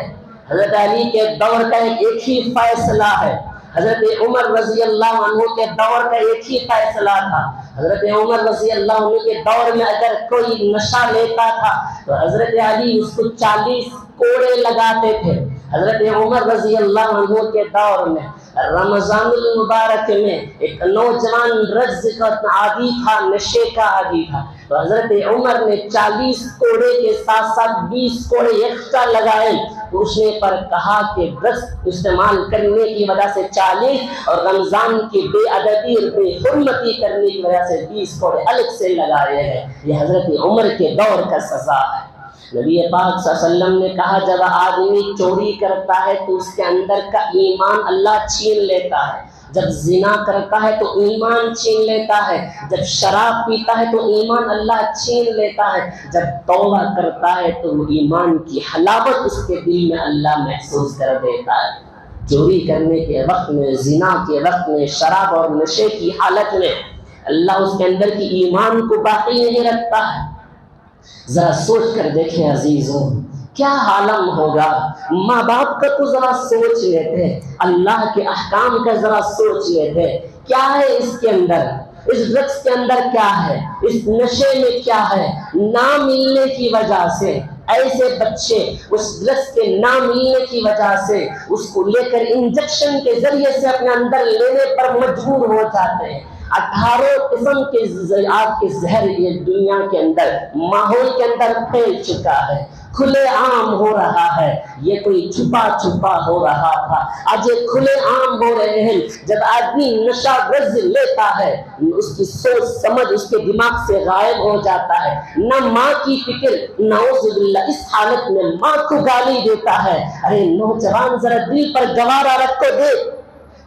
حضرت علی کے دور کا ایک ہی فیصلہ ہے۔ حضرت عمر رضی اللہ عنہ کے دور کا ایک ہی فیصلہ تھا۔ حضرت عمر رضی اللہ عنہ کے دور میں اگر کوئی نشہ لیتا تھا تو حضرت علی اس کو 40 کوڑے لگاتے تھے۔ حضرت عمر رضی اللہ عنہ کے دور میں رمضان المبارک میں ایک نوجوان ڈرگس کا عادی تھا، نشے کا عادی تھا، تو حضرت عمر نے 40 کوڑے کے ساتھ ساتھ 20 کوڑے ایکسٹرا لگائے۔ اس نے پر کہا کہ ڈرگس استعمال کرنے کی وجہ سے 40 اور رمضان کی بے ادبی اور بے حرمتی کرنے کی وجہ سے 20 کوڑے الگ سے لگائے ہیں۔ یہ حضرت عمر کے دور کا سزا ہے۔ نبی پاک صلی اللہ علیہ وسلم نے کہا جب آدمی چوری کرتا ہے تو اس کے اندر کا ایمان اللہ چھین لیتا ہے، جب زنا کرتا ہے تو ایمان چھین لیتا ہے، جب شراب پیتا ہے تو ایمان اللہ چھین لیتا ہے، جب توبہ کرتا ہے تو ایمان کی حلاوت اس کے دل میں اللہ محسوس کر دیتا ہے۔ چوری کرنے کے وقت میں، زنا کے وقت میں، شراب اور نشے کی حالت میں اللہ اس کے اندر کی ایمان کو باقی نہیں رکھتا ہے۔ ذرا سوچ کر دیکھیں عزیزوں، کیا عالم ہوگا؟ ماں باپ کا تو ذرا سوچ لیتے، اللہ کے احکام کا ذرا سوچ لیتے، کیا ہے اس کے اندر، اس ڈرگس کے اندر کیا ہے، اس نشے میں کیا ہے۔ نہ ملنے کی وجہ سے ایسے بچے اس ڈرگس کے نہ ملنے کی وجہ سے اس کو لے کر انجیکشن کے ذریعے سے اپنے اندر لینے پر مجبور ہو جاتے ہیں۔ 18 قسم کے آپ کے زہر یہ دنیا کے اندر ماحول کے اندر پھیل چکا ہے، کھلے عام ہو رہا ہے، یہ کوئی چھپا چھپا ہو رہا تھا، آج یہ کھلے عام ہو رہے ہیں۔ جب آدمی نشہ ورز لیتا ہے اس کی سوچ سمجھ اس کے دماغ سے غائب ہو جاتا ہے، نہ ماں کی فکر، نعوذ باللہ اس حالت میں ماں کو گالی دیتا ہے۔ ارے نوجوان ذرا دل پر گوارا رکھ کو دے،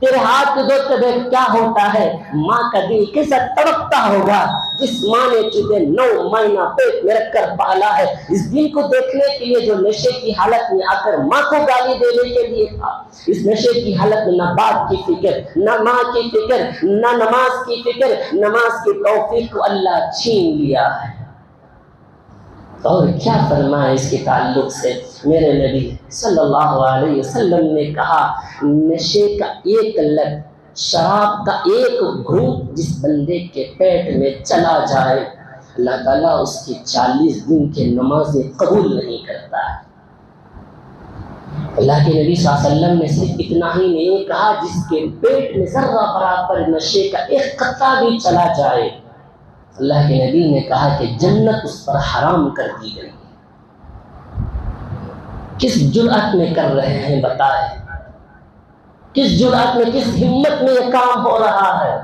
تیرے ہاتھ کو دیکھ کر دیکھ کیا ہوتا ہے، ماں کا دل کیسا تڑپتا ہوگا جس ماں نے تجھے 9 مہینہ پیٹ میں رکھ کر پالا ہے۔ اس دل کو دیکھنے کے لیے جو نشے کی حالت میں آ کر ماں کو گالی دینے کے لیے تھا، اس نشے کی حالت میں نہ باپ کی فکر، نہ ماں کی فکر، نہ نماز کی فکر، نماز کی توفیق کو اللہ چھین لیا ہے۔ اور کیا فرمایا اس کے تعلق سے؟ میرے نبی صلی اللہ علیہ وسلم نے کہا نشے کا ایک لت، شراب کا ایک گھونٹ جس بندے کے پیٹ میں چلا جائے اللہ تعالیٰ اس کی 40 دن کی نمازیں قبول نہیں کرتا ہے۔ اللہ کے نبی صلی اللہ علیہ وسلم نے صرف اتنا ہی نہیں کہا جس کے پیٹ میں ذرہ برابر نشے کا ایک قطرہ بھی چلا جائے اللہ کے نبی نے کہا کہ جنت اس پر حرام کر دی گئی۔ کس جرأت میں کر رہے ہیں بتائیں، کس جرأت میں، کس ہمت میں یہ کام ہو رہا ہے؟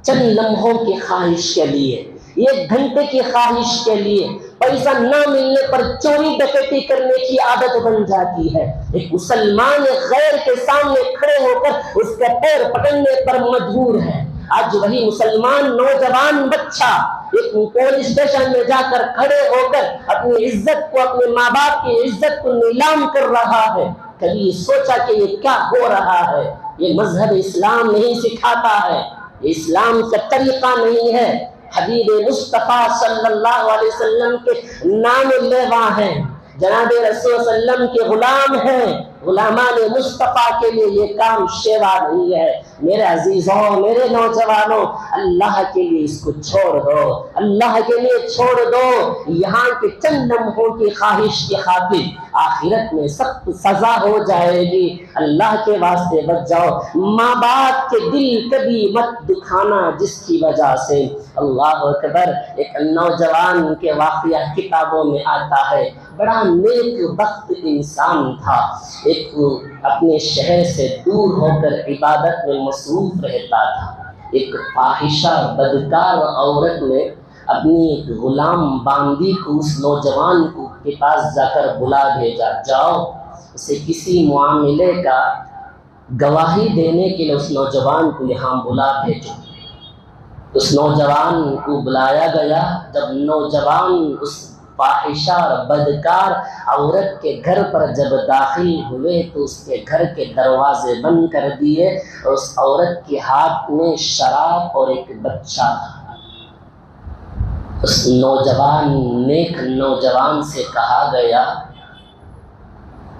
چند لمحوں کی خواہش کے لیے، 1 گھنٹے کی خواہش کے لیے پیسہ نہ ملنے پر چوری ڈکیتی کرنے کی عادت بن جاتی ہے۔ ایک مسلمان غیر کے سامنے کھڑے ہو کر اس کے پیر پکڑنے پر مجبور ہے۔ آج وہی مسلمان نوجوان بچہ ایک پولیس اسٹیشن میں جا کر کھڑے ہو کر اپنی عزت کو، اپنے ماں باپ کی عزت کو نیلام کر رہا ہے۔ کبھی سوچا کہ یہ کیا ہو رہا ہے؟ یہ مذہب اسلام نہیں سکھاتا ہے، یہ اسلام کا طریقہ نہیں ہے۔ حبیب مصطفیٰ صلی اللہ علیہ وسلم کے نام لیوا ہیں، جناب رسول صلی اللہ علیہ وسلم کے غلام ہیں۔ غلامان مصطفیٰ کے لیے یہ کام شیوا نہیں ہے۔ میرے عزیزوں، میرے نوجوانوں، اللہ کے لیے اس کو چھوڑ دو، اللہ کے لیے چھوڑ دو۔ یہاں کے چند لمحوں کی خواہش کی خاطر آخرت میں سخت سزا ہو جائے گی۔ اللہ کے واسطے بچ جاؤ۔ ماں باپ کے دل کبھی مت دکھانا جس کی وجہ سے، اللہ اکبر، ایک نوجوان کے واقعہ کتابوں میں آتا ہے۔ بڑا نیک بخت انسان تھا، ایک اپنے شہر سے دور ہو کر عبادت میں مصروف رہتا تھا۔ ایک فاحشہ بدکار عورت نے اپنی ایک غلام باندی کو اس نوجوان کو کے پاس جا کر بلا بھیجا، جاؤ اسے کسی معاملے کا گواہی دینے کے لیے اس نوجوان کو یہاں بلا بھیجو۔ اس نوجوان کو بلایا گیا۔ جب نوجوان اس فاحشہ اور بدکار عورت کے گھر پر جب داخل ہوئے تو اس کے گھر کے دروازے بند کر دیے، اور اس عورت کے ہاتھ میں شراب اور ایک بچہ تھا۔ اس نیک نوجوان سے کہا گیا،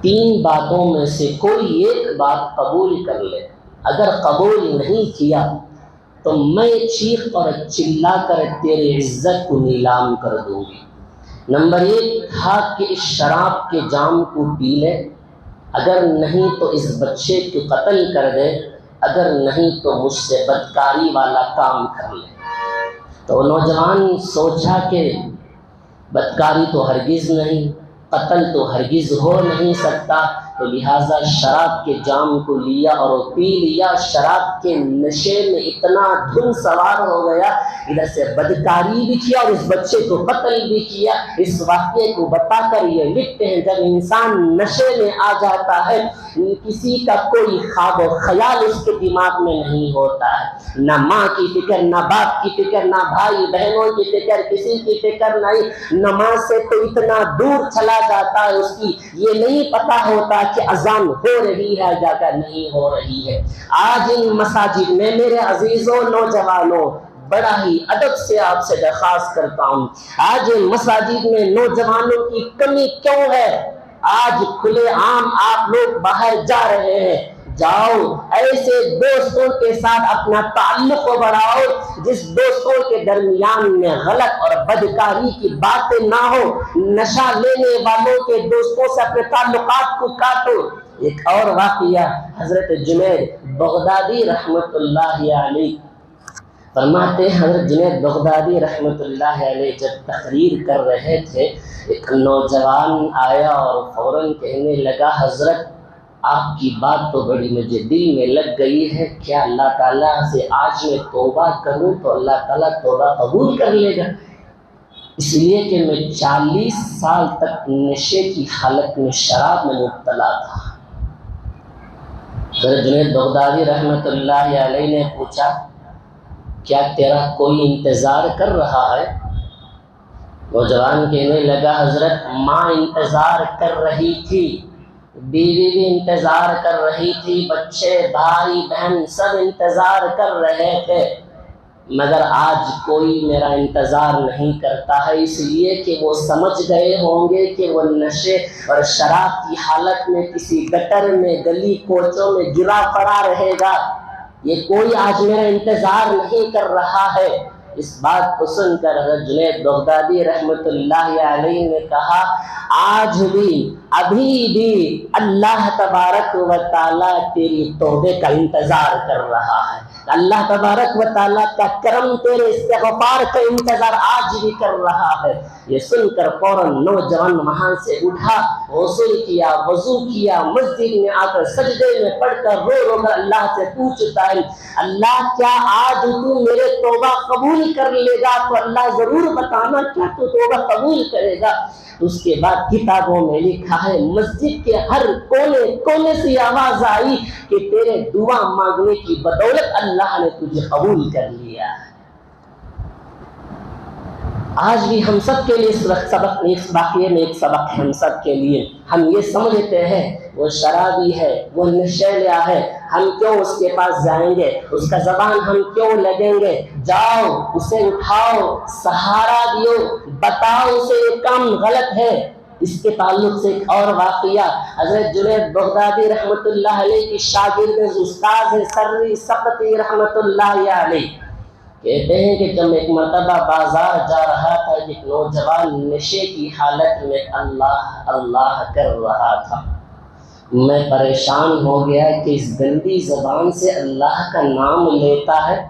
3 باتوں میں سے کوئی ایک بات قبول کر لے، اگر قبول نہیں کیا تو میں چیخ اور چلا کر تیری عزت کو نیلام کر دوں گی۔ نمبر 1 تھا کہ اس شراب کے جام کو پی لے، اگر نہیں تو اس بچے کو قتل کر دے، اگر نہیں تو مجھ سے بدکاری والا کام کر لے۔ تو نوجوان سوچا کہ بدکاری تو ہرگز نہیں، قتل تو ہرگز ہو نہیں سکتا، تو لہٰذا شراب کے جام کو لیا اور وہ پی لیا۔ شراب کے نشے میں اتنا دھن سوار ہو گیا، ادھر سے بدکاری بھی کیا اور اس بچے کو قتل بھی کیا۔ اس واقعے کو بتا کر یہ لکھتے ہیں، جب انسان نشے میں آ جاتا ہے کسی کا کوئی خواب و خیال اس کے دماغ میں نہیں ہوتا ہے، نہ ماں کی فکر، نہ باپ کی فکر، نہ بھائی بہنوں کی فکر، کسی کی فکر نہیں۔ نماز سے تو اتنا دور چلا جاتا ہے، اس کی یہ نہیں پتا ہوتا کہ اذان ہو رہی ہے یا کہ نہیں ہو رہی ہے۔ آج ان مساجد میں میرے عزیزوں نوجوانوں، بڑا ہی ادب سے آپ سے درخواست کرتا ہوں، آج مساجد میں نوجوانوں کی کمی کیوں ہے؟ آج کھلے عام آپ لوگ باہر جا رہے ہیں، جاؤ ایسے دوستوں کے ساتھ اپنا تعلق بڑھاؤ جس دوستوں کے درمیان میں غلط اور بدکاری کی باتیں نہ ہو۔ نشہ لینے والوں کے دوستوں سے اپنے تعلقات کو کاٹو۔ ایک اور واقعہ، حضرت جنید بغدادی رحمت اللہ علیہ فرماتے ہیں، حضرت جنید بغدادی رحمت اللہ علیہ جب تقریر کر رہے تھے، ایک نوجوان آیا اور فوراً کہنے لگا، حضرت آپ کی بات تو بڑی مجھے دل میں لگ گئی ہے، کیا اللہ تعالیٰ سے آج میں توبہ کروں تو اللہ تعالیٰ توبہ قبول کر لے گا؟ اس لیے کہ میں 40 سال تک نشے کی حالت میں شراب میں مبتلا تھا۔ حضرت جنید بغدادی رحمت اللہ علیہ نے پوچھا، کیا تیرا کوئی انتظار کر رہا ہے؟ نوجوان کہنے لگا، حضرت ماں انتظار کر رہی تھی، بیوی بھی انتظار کر رہی تھی، بچے بھائی بہن سب انتظار کر رہے تھے، مگر آج کوئی میرا انتظار نہیں کرتا ہے، اس لیے کہ وہ سمجھ گئے ہوں گے کہ وہ نشے اور شراب کی حالت میں کسی گٹر میں گلی کوچوں میں گرا پڑا رہے گا، یہ کوئی آج میرا انتظار نہیں کر رہا ہے۔ اس بات کو سن کر حضرت جنید بغدادی رحمت اللہ علیہ نے کہا، آج بھی ابھی بھی اللہ تبارک و تعالیٰ تیری توبے کا انتظار کر رہا ہے۔ اللہ تبارک و تعالیٰ کا کرم تیرے استغفار کا انتظار آج بھی کر رہا ہے۔ یہ سن کر فوراً نوجوان وہاں سے اٹھا، غسل کیا، وضو کیا، مسجد میں آ کر سجدے میں پڑھ کر رو رو کر اللہ سے پوچھتا ہے، اللہ کیا آج تو میرے توبہ قبول کر لے گا؟ تو اللہ ضرور بتانا کیا تو توبہ قبول کرے گا؟ اس کے بعد کتابوں میں لکھا ہے مسجد کے ہر کونے کونے سے آواز آئی کہ تیرے دعا مانگنے کی بدولت اللہ نے تجھے قبول کر لیا۔ آج بھی ہم سب کے لیے سبق، اس واقعے میں ایک سبق ہے ہم سب کے لیے۔ ہم یہ سمجھتے ہیں وہ شرابی ہے، وہ نشیلا ہے، ہم کیوں اس کے پاس جائیں گے، اس کا زبان ہم کیوں لگیں گے؟ جاؤ اسے اٹھاؤ، سہارا دیو، بتاؤ اسے یہ کام غلط ہے۔ اس کے تعلق سے ایک اور واقعہ، حضرت جنید بغدادی رحمت اللہ علیہ کی شاگرد استاد سری سقطی رحمت اللہ علیہ کہتے ہیں کہ جب ایک مرتبہ بازار جا رہا تھا، ایک نوجوان نشے کی حالت میں اللہ اللہ کر رہا تھا۔ میں پریشان ہو گیا کہ اس گندی زبان سے اللہ کا نام لیتا ہے،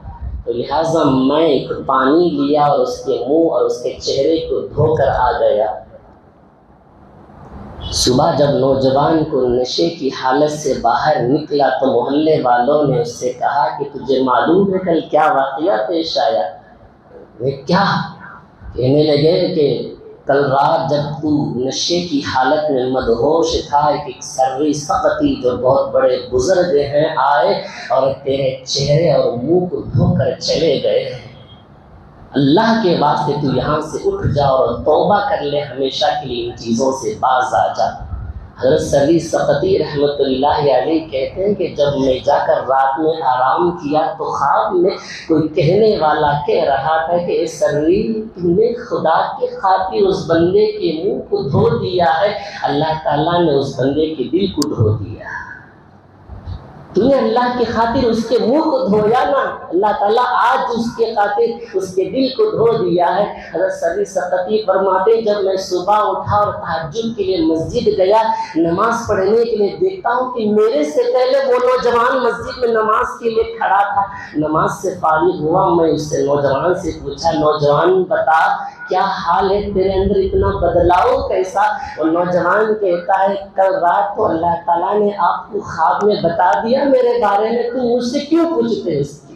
تو لہٰذا میں ایک پانی لیا اور اس کے منہ اور اس کے چہرے کو دھو کر آ گیا۔ صبح جب نوجوان کو نشے کی حالت سے باہر نکلا تو محلے والوں نے اس سے کہا کہ تجھے معلوم ہے کل کیا واقعہ پیش آیا؟ وہ کیا؟ کہنے لگے کہ کل رات جب تو نشے کی حالت میں مدہوش تھا، ایک سری سقطی جو بہت بڑے بزرگ ہیں آئے اور تیرے چہرے اور منہ کو دھو کر چلے گئے ہیں۔ اللہ کے واسطے تو یہاں سے اٹھ جا اور توبہ کر لے، ہمیشہ کے لیے ان چیزوں سے باز آ جا۔ حضرت سری سقطی رحمت اللہ علیہ کہتے ہیں کہ جب میں جا کر رات میں آرام کیا تو خواب میں کوئی کہنے والا کہہ رہا تھا کہ اے سری، تم نے خدا کے خاطر اس بندے کے منہ کو دھو دیا ہے، اللہ تعالیٰ نے اس بندے کے دل کو دھو دیا۔ تو نے اللہ کی خاطر اس کے منہ کو دھویا نا، اللہ تعالیٰ آج اس کے خاطر اس کے دل کو دھو دیا ہے۔ حضرت سری سقطی فرماتے جب میں صبح اٹھا اور تہجد کے لیے مسجد گیا نماز پڑھنے کے لیے، دیکھتا ہوں کہ میرے سے پہلے وہ نوجوان مسجد میں نماز کے لیے کھڑا تھا۔ نماز سے فارغ ہوا، میں اس سے نوجوان سے پوچھا، نوجوان بتا کیا حال ہے تیرے اندر، اتنا بدلاؤ کیسا؟ اور نوجوان کہتا ہے کل رات تو اللہ تعالیٰ نے آپ کو خواب میں بتا دیا میرے بارے میں، تم مجھ سے کیوں پوچھتے اس کی؟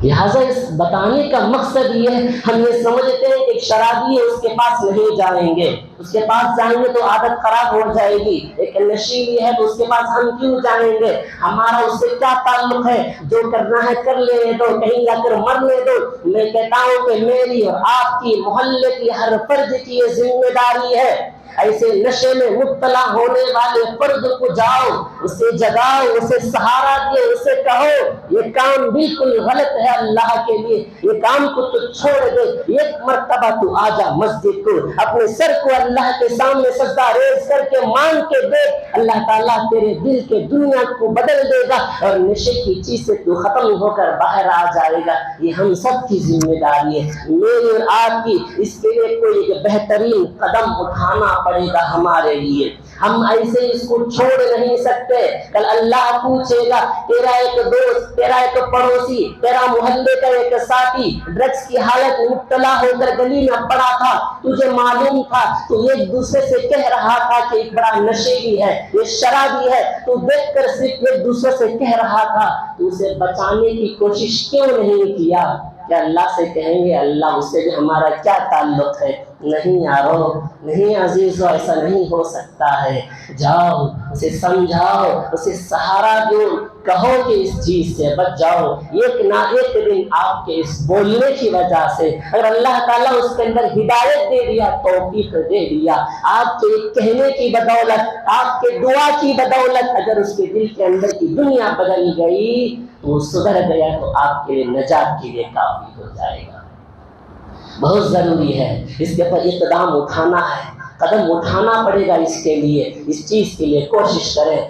لہٰذا اس بتانے کا مقصد یہ ہے، ہم یہ سمجھتے ہیں کہ ایک شرابی ہے اس کے پاس نہیں جائیں گے، اس کے پاس جائیں گے تو عادت خراب ہو جائے گی، ایک نشیلی ہے تو اس کے پاس ہم کیوں جائیں گے، ہمارا اس سے کیا تعلق ہے، جو کرنا ہے کر لینے دو، کہیں جا کر مرنے دو۔ میں کہتا ہوں کہ میری اور آپ کی، محلے کی ہر فرد کی یہ ذمہ داری ہے، ایسے نشے میں مبتلا ہونے والے فرد کو جاؤ، اسے جگاؤ، اسے سہارا دے، اسے کہو یہ کام بالکل غلط ہے اللہ کے لیے، یہ کام کو تو چھوڑ دے، ایک مرتبہ تو آ جا مسجد کو، اپنے سر کو اللہ کے سامنے سجدہ ریز کر کے مان کے دیکھ، اللہ تعالیٰ تیرے دل کے دنیا کو بدل دے گا اور نشے کی چیز سے تو ختم ہو کر باہر آ جائے گا۔ یہ ہم سب کی ذمہ داری ہے، میری اور آپ کی۔ اس کے لیے کوئی بہترین قدم اٹھانا پڑے گا ہمارے لیے، ہم ایسے اس کو چھوڑ نہیں سکتے۔ کل اللہ پوچھے گا، تیرا ایک دوست، تیرا ایک پڑوسی، تیرا محلے کا ایک ساتھی ڈرگس کی حالت میں مبتلا ہو کر گلی میں پڑا تھا، تجھے معلوم تھا، تو ایک دوسرے سے کہہ رہا تھا کہ ایک بڑا نشیلی ہے، یہ شرابی ہے، تو دیکھ کر صرف ایک دوسرے سے کہہ رہا تھا، تو اسے بچانے کی کوشش کیوں نہیں کیا؟ کہ اللہ سے کہیں گے اللہ اس سے بھی ہمارا کیا تعلق ہے؟ نہیں یارو، نہیں عزیزو، ایسا نہیں ہو سکتا ہے۔ جاؤ اسے سمجھاؤ، اسے سہارا دو، کہو کہ اس چیز سے بچ جاؤ۔ ایک نہ ایک دن آپ کے اس بولنے کی وجہ سے اگر اللہ تعالیٰ اس کے اندر ہدایت دے دیا، توفیق دے دیا، آپ کے کہنے کی بدولت، آپ کے دعا کی بدولت اگر اس کے دل کے اندر کی دنیا بدل گئی تو وہ سدھر گیا، تو آپ کے لیے نجات کے لیے کافی ہو جائے گا۔ بہت ضروری ہے اس کے اوپر اقدام اٹھانا ہے، قدم اٹھانا پڑے گا اس کے لیے، اس چیز کے لیے کوشش کریں،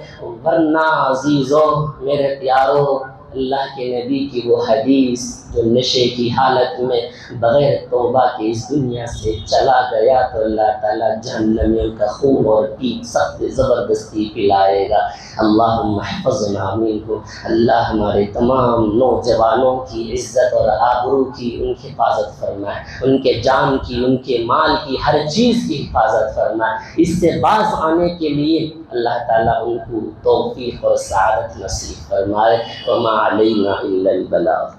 ورنہ عزیزو، میرے پیارو، اللہ کے نبی کی وہ حدیث جو نشے کی حالت میں بغیر توبہ کے اس دنیا سے چلا گیا تو اللہ تعالیٰ جہنمیوں کا خون اور پیٹ سخت زبردستی پلائے گا۔ اللہم احفظنا منہ، اللہ ہمارے تمام نوجوانوں کی عزت اور آبرو کی ان کی حفاظت فرمائے، ان کے جان کی، ان کے مال کی، ہر چیز کی حفاظت فرمائے۔ اس سے باز آنے کے لیے اللہ تعالیٰ ان کو توفیق اور سعادت نصیب فرمائے۔ وما علینا الا البلاغ۔